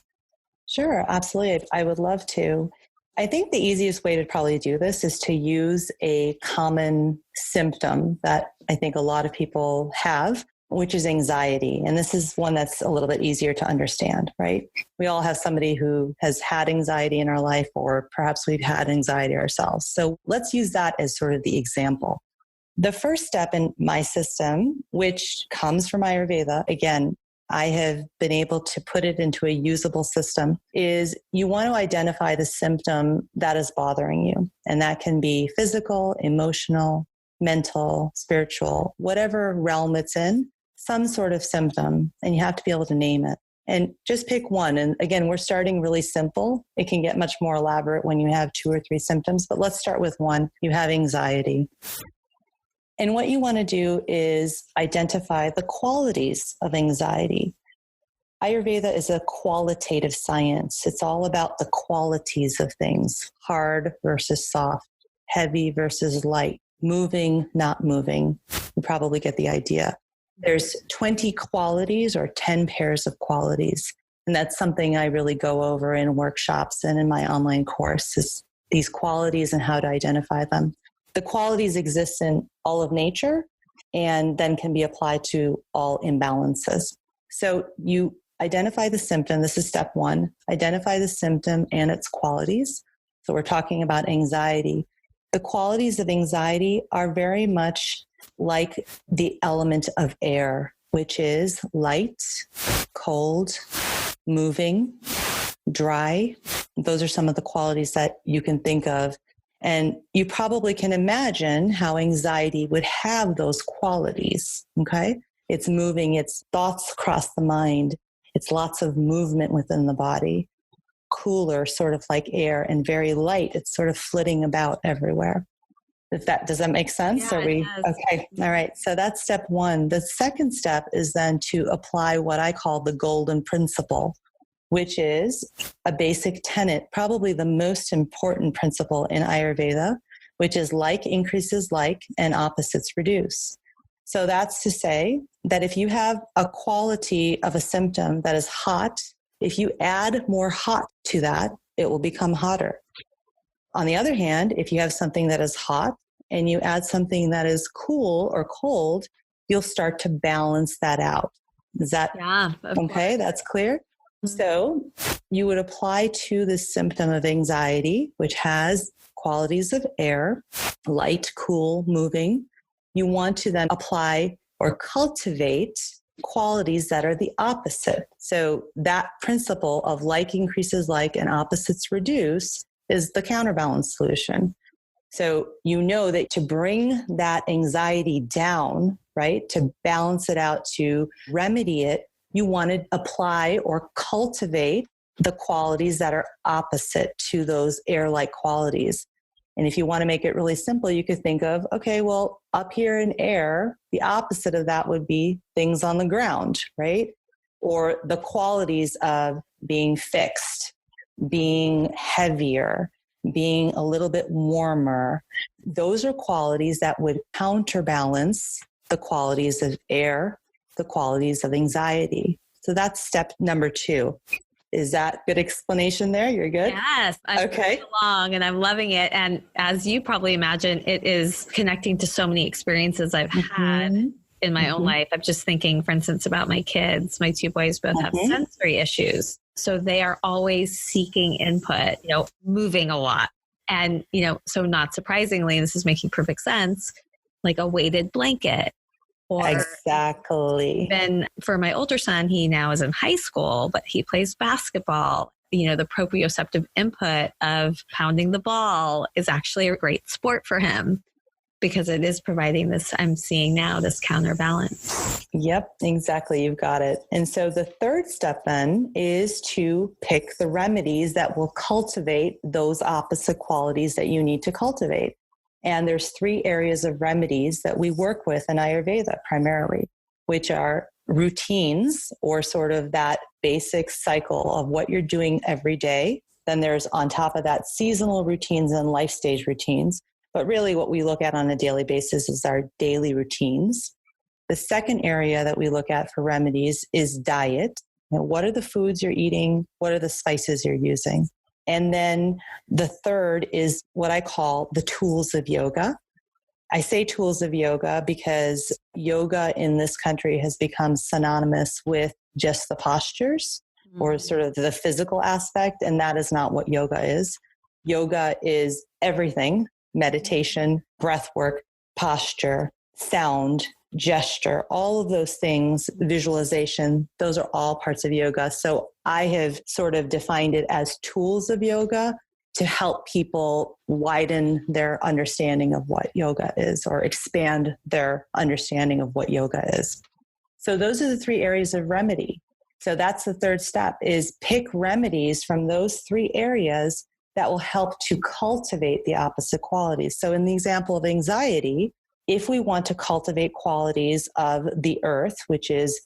Sure, absolutely. I would love to. I think the easiest way to probably do this is to use a common symptom that I think a lot of people have, which is anxiety. And this is one that's a little bit easier to understand, right? We all have somebody who has had anxiety in our life, or perhaps we've had anxiety ourselves. So let's use that as sort of the example. The first step in my system, which comes from Ayurveda, again, I have been able to put it into a usable system, is you want to identify the symptom that is bothering you. And that can be physical, emotional, mental, spiritual, whatever realm it's in, some sort of symptom, and you have to be able to name it. And just pick one. And again, we're starting really simple. It can get much more elaborate when you have 2 or 3 symptoms, but let's start with one. You have anxiety. And what you want to do is identify the qualities of anxiety. Ayurveda is a qualitative science. It's all about the qualities of things, hard versus soft, heavy versus light, moving, not moving. You probably get the idea. There's 20 qualities or 10 pairs of qualities. And that's something I really go over in workshops and in my online course, is these qualities and how to identify them. The qualities exist in all of nature and then can be applied to all imbalances. So you identify the symptom. This is step 1. Identify the symptom and its qualities. So we're talking about anxiety. The qualities of anxiety are very much like the element of air, which is light, cold, moving, dry. Those are some of the qualities that you can think of. And you probably can imagine how anxiety would have those qualities, okay? It's moving, it's thoughts across the mind, it's lots of movement within the body, cooler, sort of like air, and very light, it's sort of flitting about everywhere. Does that make sense? Yeah, Okay. All right. So that's step 1. The second step is then to apply what I call the golden principle, which is a basic tenet, probably the most important principle in Ayurveda, which is like increases like and opposites reduce. So that's to say that if you have a quality of a symptom that is hot, if you add more hot to that, it will become hotter. On the other hand, if you have something that is hot and you add something that is cool or cold, you'll start to balance that out. Is that okay? That's clear? So you would apply to the symptom of anxiety, which has qualities of air, light, cool, moving. You want to then apply or cultivate qualities that are the opposite. So that principle of like increases like and opposites reduce is the counterbalance solution. So you know that to bring that anxiety down, right, to balance it out, to remedy it, you want to apply or cultivate the qualities that are opposite to those air-like qualities. And if you want to make it really simple, you could think of, okay, well, up here in air, the opposite of that would be things on the ground, right? Or the qualities of being fixed, being heavier, being a little bit warmer. Those are qualities that would counterbalance the qualities of air, the qualities of anxiety. So that's step number 2. Is that good explanation there? You're good? Yes. I'm okay. Along and I'm loving it. And as you probably imagine, it is connecting to so many experiences I've had in my own life. I'm just thinking, for instance, about my kids. My 2 boys both have sensory issues. So they are always seeking input, moving a lot. And, so not surprisingly, this is making perfect sense, like a weighted blanket. Or exactly. Then for my older son, he now is in high school, but he plays basketball. The proprioceptive input of pounding the ball is actually a great sport for him because it is providing this, I'm seeing now, this counterbalance. Yep, exactly. You've got it. And so the third step then is to pick the remedies that will cultivate those opposite qualities that you need to cultivate. And there's 3 areas of remedies that we work with in Ayurveda primarily, which are routines, or sort of that basic cycle of what you're doing every day. Then there's on top of that seasonal routines and life stage routines. But really what we look at on a daily basis is our daily routines. The second area that we look at for remedies is diet. What are the foods you're eating? What are the spices you're using? And then the third is what I call the tools of yoga. I say tools of yoga because yoga in this country has become synonymous with just the postures or sort of the physical aspect. And that is not what yoga is. Yoga is everything: meditation, breath work, posture, sound, gesture, all of those things, visualization, those are all parts of yoga. So I have sort of defined it as tools of yoga to help people widen their understanding of what yoga is, or expand their understanding of what yoga is. So those are the 3 areas of remedy. So that's the third step, is pick remedies from those 3 areas that will help to cultivate the opposite qualities. So in the example of anxiety, if we want to cultivate qualities of the earth, which is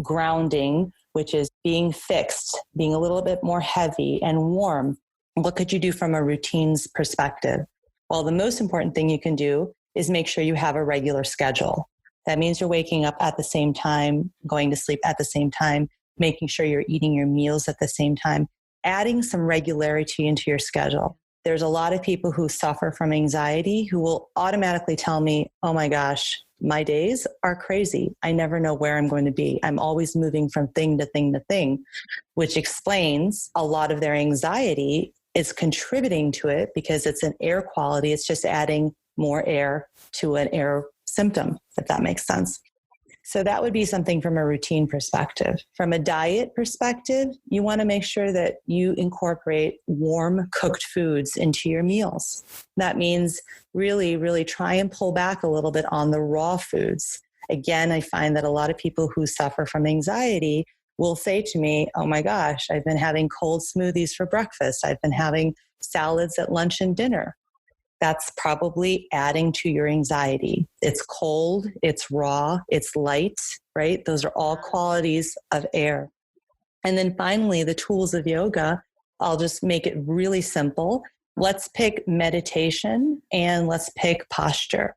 grounding, which is being fixed, being a little bit more heavy and warm, what could you do from a routines perspective? Well, the most important thing you can do is make sure you have a regular schedule. That means you're waking up at the same time, going to sleep at the same time, making sure you're eating your meals at the same time, adding some regularity into your schedule. There's a lot of people who suffer from anxiety who will automatically tell me, oh my gosh, my days are crazy. I never know where I'm going to be. I'm always moving from thing to thing to thing, which explains a lot of their anxiety is contributing to it because it's an air quality. It's just adding more air to an air symptom, if that makes sense. So that would be something from a routine perspective. From a diet perspective, you want to make sure that you incorporate warm cooked foods into your meals. That means really, really try and pull back a little bit on the raw foods. Again, I find that a lot of people who suffer from anxiety will say to me, oh my gosh, I've been having cold smoothies for breakfast. I've been having salads at lunch and dinner. That's probably adding to your anxiety. It's cold, it's raw, it's light, right? Those are all qualities of air. And then finally, the tools of yoga, I'll just make it really simple. Let's pick meditation and let's pick posture.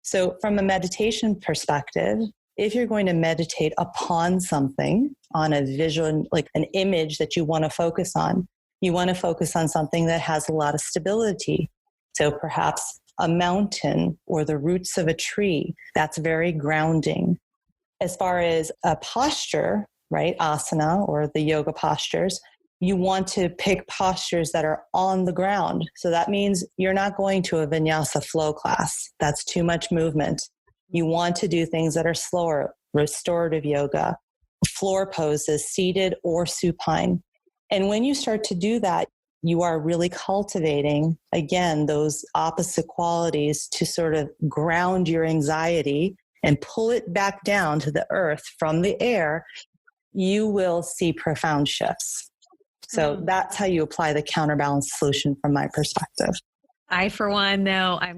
So from a meditation perspective, if you're going to meditate upon something, on a visual, like an image that you want to focus on, you want to focus on something that has a lot of stability. So perhaps a mountain or the roots of a tree, that's very grounding. As far as a posture, right, asana or the yoga postures, you want to pick postures that are on the ground. So that means you're not going to a vinyasa flow class. That's too much movement. You want to do things that are slower, restorative yoga, floor poses, seated or supine. And when you start to do that, you are really cultivating, again, those opposite qualities to sort of ground your anxiety and pull it back down to the earth from the air, you will see profound shifts. So that's how you apply the counterbalance solution from my perspective. I, for one, know I'm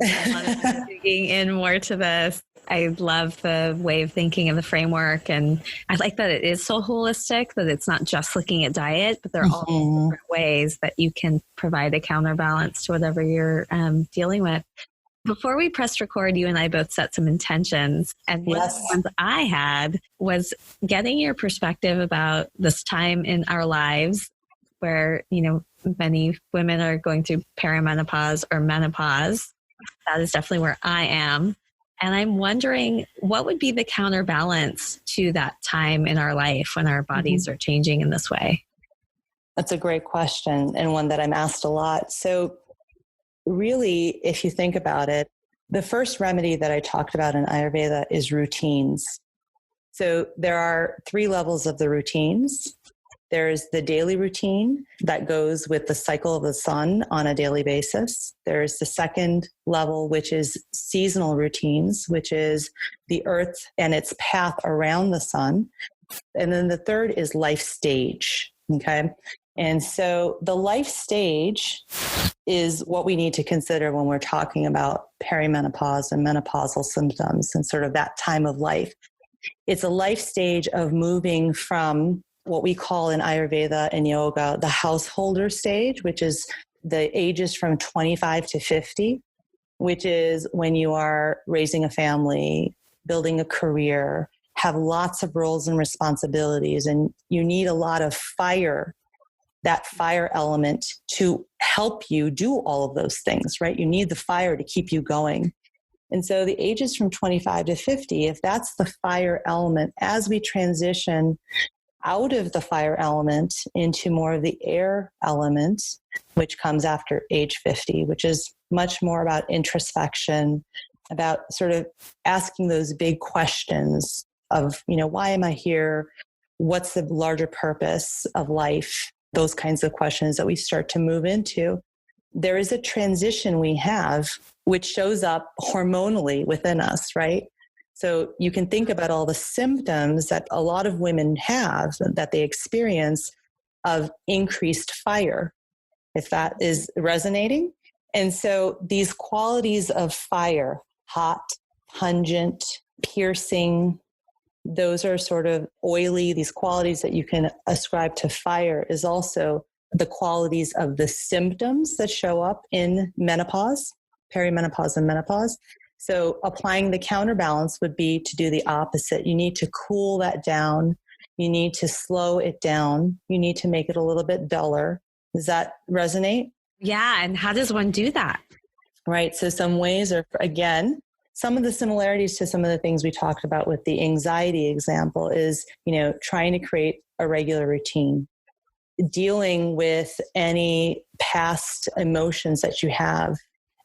digging in more to this. I love the way of thinking and the framework. And I like that it is so holistic, that it's not just looking at diet, but there are all these different ways that you can provide a counterbalance to whatever you're dealing with. Before we pressed record, you and I both set some intentions. And one of the ones I had was getting your perspective about this time in our lives where, many women are going through perimenopause or menopause. That is definitely where I am. And I'm wondering, what would be the counterbalance to that time in our life when our bodies are changing in this way? That's a great question, and one that I'm asked a lot. So really, if you think about it, the first remedy that I talked about in Ayurveda is routines. So there are 3 levels of the routines. There's the daily routine that goes with the cycle of the sun on a daily basis. There's the second level, which is seasonal routines, which is the earth and its path around the sun. And then the third is life stage. Okay. And so the life stage is what we need to consider when we're talking about perimenopause and menopausal symptoms and sort of that time of life. It's a life stage of moving from what we call in Ayurveda and yoga, the householder stage, which is the ages from 25 to 50, which is when you are raising a family, building a career, have lots of roles and responsibilities, and you need a lot of fire, that fire element to help you do all of those things, right? You need the fire to keep you going. And so the ages from 25 to 50, if that's the fire element, as we transition out of the fire element into more of the air element, which comes after age 50, which is much more about introspection, about sort of asking those big questions of, why am I here? What's the larger purpose of life? Those kinds of questions that we start to move into. There is a transition we have, which shows up hormonally within us, right? So you can think about all the symptoms that a lot of women have, that they experience, of increased fire, if that is resonating. And so these qualities of fire, hot, pungent, piercing, those are sort of oily. These qualities that you can ascribe to fire is also the qualities of the symptoms that show up in menopause, perimenopause and menopause. So applying the counterbalance would be to do the opposite. You need to cool that down. You need to slow it down. You need to make it a little bit duller. Does that resonate? Yeah. And how does one do that? Right. So some ways are, again, some of the similarities to some of the things we talked about with the anxiety example is, trying to create a regular routine, dealing with any past emotions that you have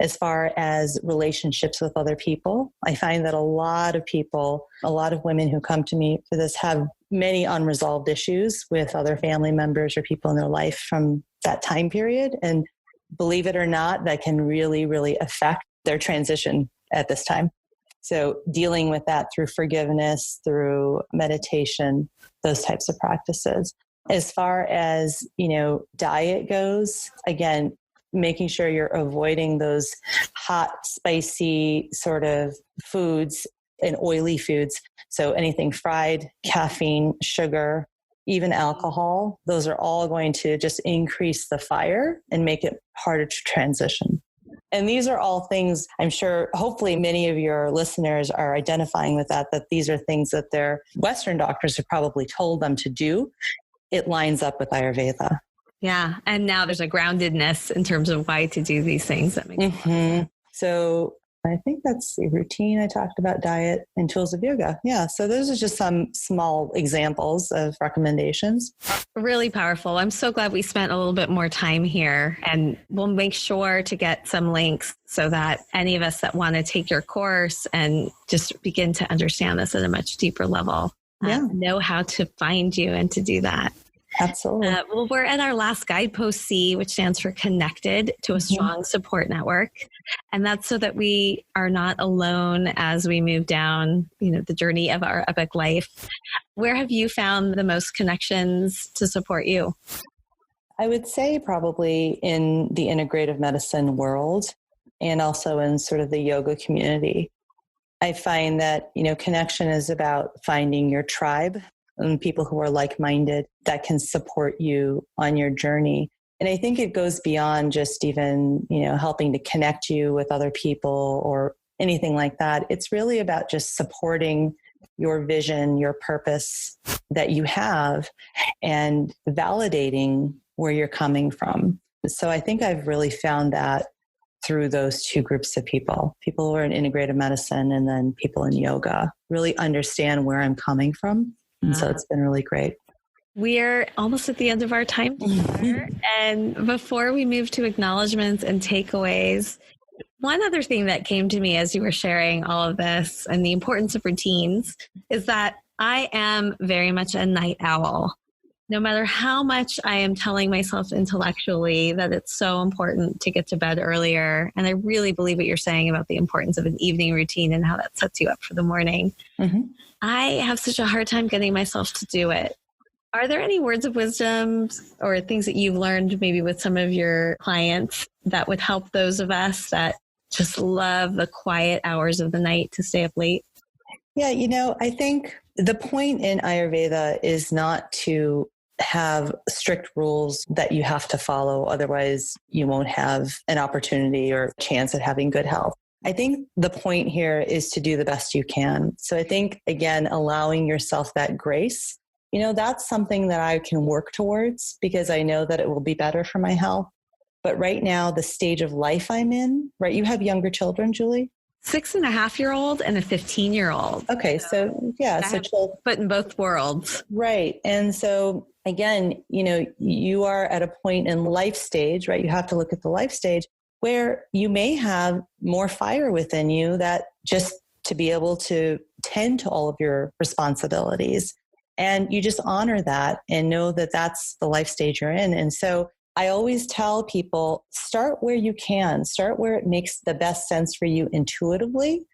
as far as relationships with other people. I find that a lot of people, a lot of women who come to me for this have many unresolved issues with other family members or people in their life from that time period. And believe it or not, that can really, really affect their transition at this time. So dealing with that through forgiveness, through meditation, those types of practices. As far as, diet goes, again, making sure you're avoiding those hot, spicy sort of foods and oily foods. So anything fried, caffeine, sugar, even alcohol, those are all going to just increase the fire and make it harder to transition. And these are all things, I'm sure, hopefully many of your listeners are identifying with that these are things that their Western doctors have probably told them to do. It lines up with Ayurveda. Yeah. And now there's a groundedness in terms of why to do these things. That makes a lot of sense. So I think that's the routine. I talked about diet and tools of yoga. Yeah. So those are just some small examples of recommendations. Really powerful. I'm so glad we spent a little bit more time here, and we'll make sure to get some links so that any of us that want to take your course and just begin to understand this at a much deeper level know how to find you and to do that. Absolutely. Well, we're at our last guidepost C, which stands for connected to a strong support network. And that's so that we are not alone as we move down, the journey of our epic life. Where have you found the most connections to support you? I would say probably in the integrative medicine world and also in sort of the yoga community. I find that, connection is about finding your tribe and people who are like-minded that can support you on your journey. And I think it goes beyond just even, helping to connect you with other people or anything like that. It's really about just supporting your vision, your purpose that you have, and validating where you're coming from. So I think I've really found that through those two groups of people who are in integrative medicine and then people in yoga, really understand where I'm coming from. And so it's been really great. We're almost at the end of our time together. And before we move to acknowledgements and takeaways, one other thing that came to me as you were sharing all of this and the importance of routines is that I am very much a night owl. No matter how much I am telling myself intellectually that it's so important to get to bed earlier, and I really believe what you're saying about the importance of an evening routine and how that sets you up for the morning, I have such a hard time getting myself to do it. Are there any words of wisdom or things that you've learned maybe with some of your clients that would help those of us that just love the quiet hours of the night to stay up late? Yeah, I think the point in Ayurveda is not to have strict rules that you have to follow. Otherwise, you won't have an opportunity or chance at having good health. I think the point here is to do the best you can. So I think, again, allowing yourself that grace, that's something that I can work towards because I know that it will be better for my health. But right now, the stage of life I'm in, right? You have younger children, Julie? 6.5-year-old and a 15-year-old. Okay. So but in both worlds. Right. And so again, you are at a point in life stage, right? You have to look at the life stage where you may have more fire within you that just to be able to tend to all of your responsibilities. And you just honor that and know that that's the life stage you're in. And so I always tell people, start where you can, start where it makes the best sense for you intuitively,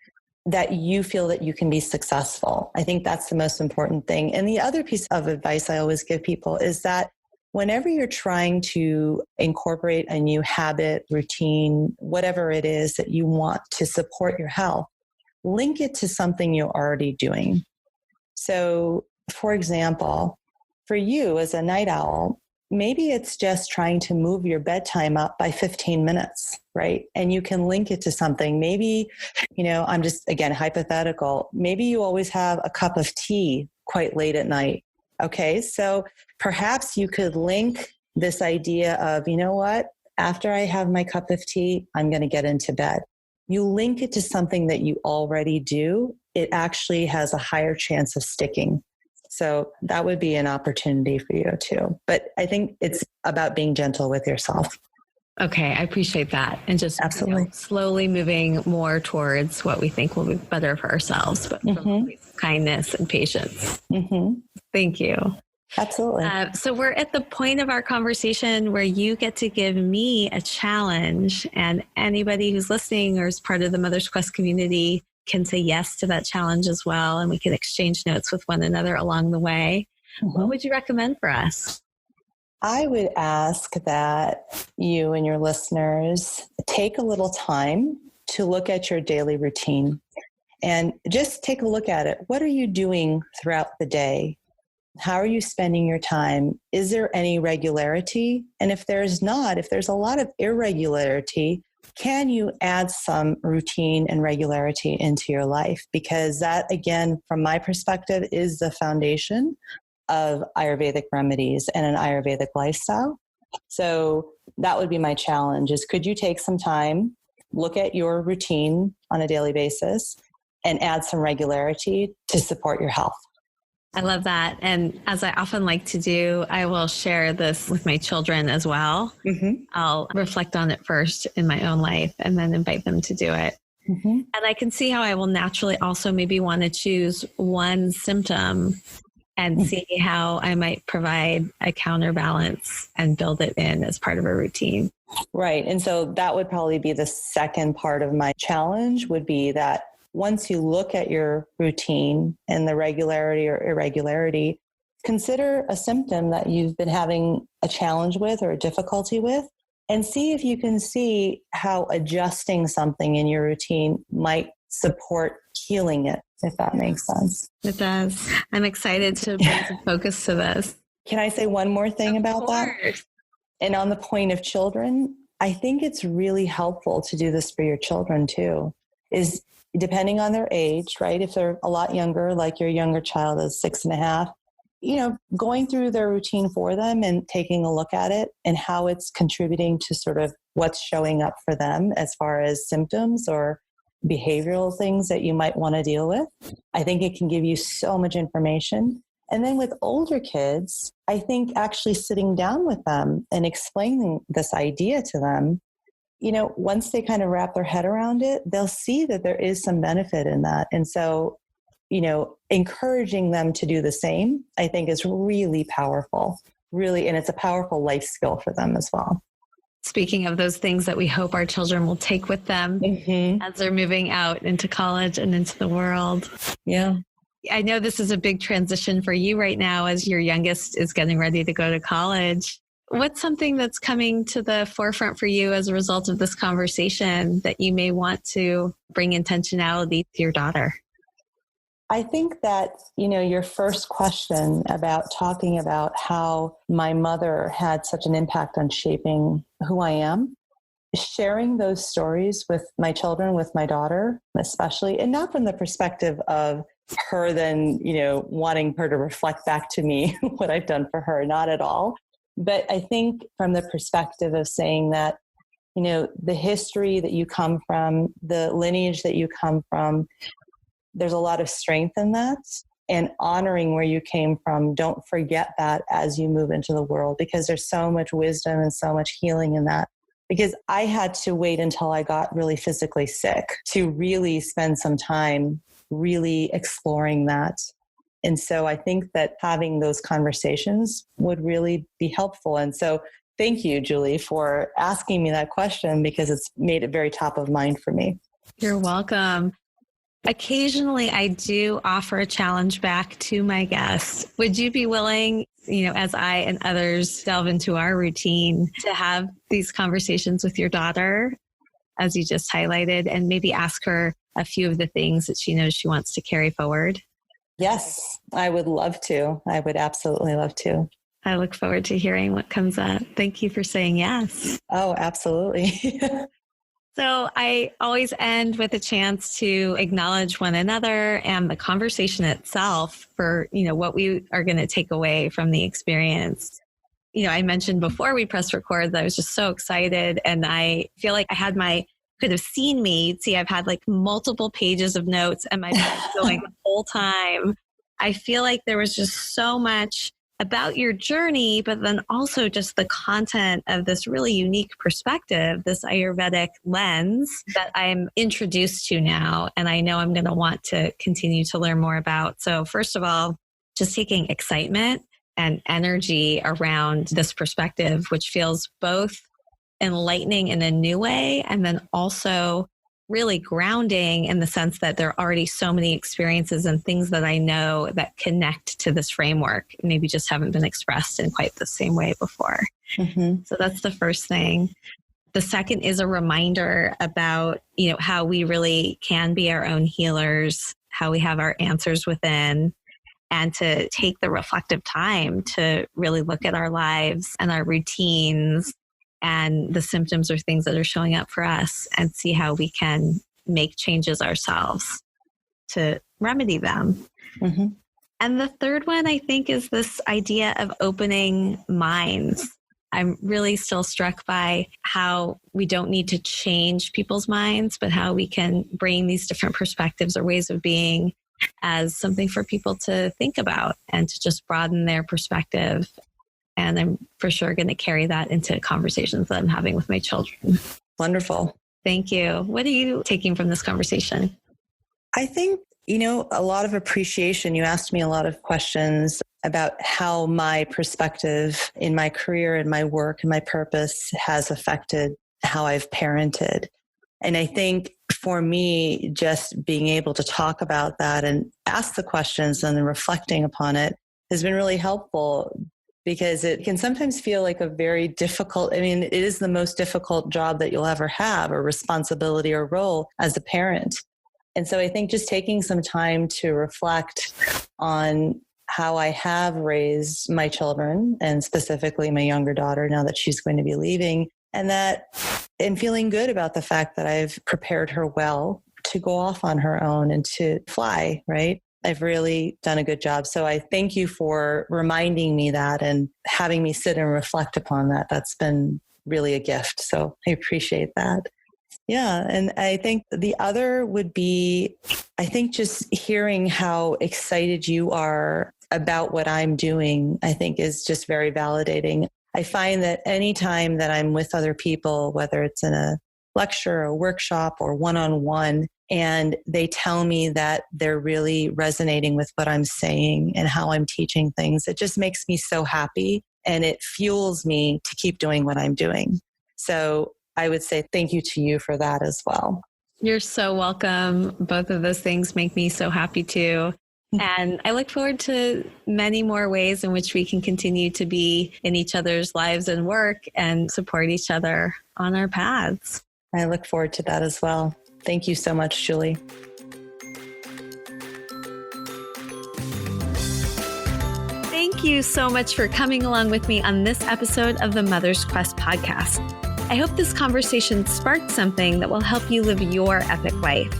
that you feel that you can be successful. I think that's the most important thing. And the other piece of advice I always give people is that whenever you're trying to incorporate a new habit, routine, whatever it is that you want to support your health, link it to something you're already doing. So, for example, for you as a night owl, maybe it's just trying to move your bedtime up by 15 minutes, right? And you can link it to something. Maybe, I'm just, again, hypothetical. Maybe you always have a cup of tea quite late at night. Okay. So perhaps you could link this idea of, after I have my cup of tea, I'm going to get into bed. You link it to something that you already do. It actually has a higher chance of sticking. So that would be an opportunity for you too. But I think it's about being gentle with yourself. Okay, I appreciate that. And just absolutely slowly moving more towards what we think will be better for ourselves, but from kindness and patience. Thank you. Absolutely. So we're at the point of our conversation where you get to give me a challenge, and anybody who's listening or is part of the Mother's Quest community can say yes to that challenge as well. And we can exchange notes with one another along the way. What would you recommend for us? I would ask that you and your listeners take a little time to look at your daily routine and just take a look at it. What are you doing throughout the day? How are you spending your time? Is there any regularity? And if there's not, if there's a lot of irregularity, can you add some routine and regularity into your life? Because that, again, from my perspective, is the foundation of Ayurvedic remedies and an Ayurvedic lifestyle. So that would be my challenge is, could you take some time, look at your routine on a daily basis, and add some regularity to support your health? I love that. And as I often like to do, I will share this with my children as well. I'll reflect on it first in my own life and then invite them to do it. And I can see how I will naturally also maybe want to choose one symptom and see how I might provide a counterbalance and build it in as part of a routine. Right. And so that would probably be the second part of my challenge, would be that once you look at your routine and the regularity or irregularity, consider a symptom that you've been having a challenge with or a difficulty with, and see if you can see how adjusting something in your routine might support healing it, if that makes sense. It does. I'm excited to bring some focus to this. Can I say one more thing about that? And on the point of children, I think it's really helpful to do this for your children too, is depending on their age, right? If they're a lot younger, like your younger child is 6.5, going through their routine for them and taking a look at it and how it's contributing to sort of what's showing up for them as far as symptoms or behavioral things that you might want to deal with. I think it can give you so much information. And then with older kids, I think actually sitting down with them and explaining this idea to them, once they kind of wrap their head around it, they'll see that there is some benefit in that. And so, encouraging them to do the same, I think is really powerful, really. And it's a powerful life skill for them as well. Speaking of those things that we hope our children will take with them as they're moving out into college and into the world. Yeah. I know this is a big transition for you right now as your youngest is getting ready to go to college. What's something that's coming to the forefront for you as a result of this conversation that you may want to bring intentionality to your daughter? I think that, your first question about talking about how my mother had such an impact on shaping who I am, sharing those stories with my children, with my daughter, especially, and not from the perspective of her then, wanting her to reflect back to me what I've done for her, not at all. But I think from the perspective of saying that, the history that you come from, the lineage that you come from, there's a lot of strength in that, and honoring where you came from. Don't forget that as you move into the world, because there's so much wisdom and so much healing in that. Because I had to wait until I got really physically sick to really spend some time really exploring that. And so I think that having those conversations would really be helpful. And so thank you, Julie, for asking me that question, because it's made it very top of mind for me. You're welcome. Occasionally, I do offer a challenge back to my guests. Would you be willing, as I and others delve into our routine, to have these conversations with your daughter, as you just highlighted, and maybe ask her a few of the things that she knows she wants to carry forward? Yes, I would love to. I would absolutely love to. I look forward to hearing what comes up. Thank you for saying yes. Oh, absolutely. So I always end with a chance to acknowledge one another and the conversation itself for, what we are going to take away from the experience. I mentioned before we pressed record that I was just so excited, and I feel like could have seen me. See, I've had like multiple pages of notes and my brain's going the whole time. I feel like there was just so much about your journey, but then also just the content of this really unique perspective, this Ayurvedic lens that I'm introduced to now. And I know I'm going to want to continue to learn more about. So first of all, just taking excitement and energy around this perspective, which feels both enlightening in a new way, and then also really grounding in the sense that there are already so many experiences and things that I know that connect to this framework, maybe just haven't been expressed in quite the same way before. So that's the first thing. The second is a reminder about, how we really can be our own healers, how we have our answers within, and to take the reflective time to really look at our lives and our routines and the symptoms or things that are showing up for us, and see how we can make changes ourselves to remedy them. And the third one, I think, is this idea of opening minds. I'm really still struck by how we don't need to change people's minds, but how we can bring these different perspectives or ways of being as something for people to think about and to just broaden their perspective. And I'm for sure going to carry that into conversations that I'm having with my children. Wonderful. Thank you. What are you taking from this conversation? I think A lot of appreciation. You asked me a lot of questions about how my perspective in my career and my work and my purpose has affected how I've parented. And I think for me, just being able to talk about that and ask the questions and then reflecting upon it has been really helpful, because it can sometimes feel like a very difficult, it is the most difficult job that you'll ever have, or responsibility or role as a parent. And so I think just taking some time to reflect on how I have raised my children, and specifically my younger daughter, now that she's going to be leaving, and feeling good about the fact that I've prepared her well to go off on her own and to fly, right? I've really done a good job. So I thank you for reminding me that and having me sit and reflect upon that. That's been really a gift. So I appreciate that. Yeah. And I think the other would be, I think just hearing how excited you are about what I'm doing, I think is just very validating. I find that anytime that I'm with other people, whether it's in a lecture, a workshop, or one-on-one, and they tell me that they're really resonating with what I'm saying and how I'm teaching things, it just makes me so happy, and it fuels me to keep doing what I'm doing. So I would say thank you to you for that as well. You're so welcome. Both of those things make me so happy too. And I look forward to many more ways in which we can continue to be in each other's lives and work and support each other on our paths. I look forward to that as well. Thank you so much, Julie. Thank you so much for coming along with me on this episode of the Mother's Quest podcast. I hope this conversation sparked something that will help you live your epic life.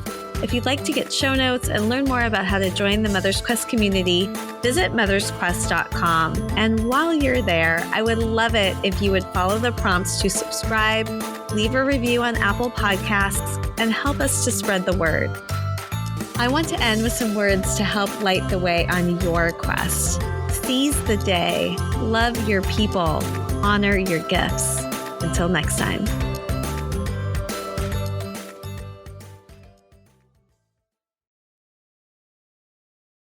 If you'd like to get show notes and learn more about how to join the Mother's Quest community, visit mothersquest.com. And while you're there, I would love it if you would follow the prompts to subscribe, leave a review on Apple Podcasts, and help us to spread the word. I want to end with some words to help light the way on your quest. Seize the day, love your people, honor your gifts. Until next time.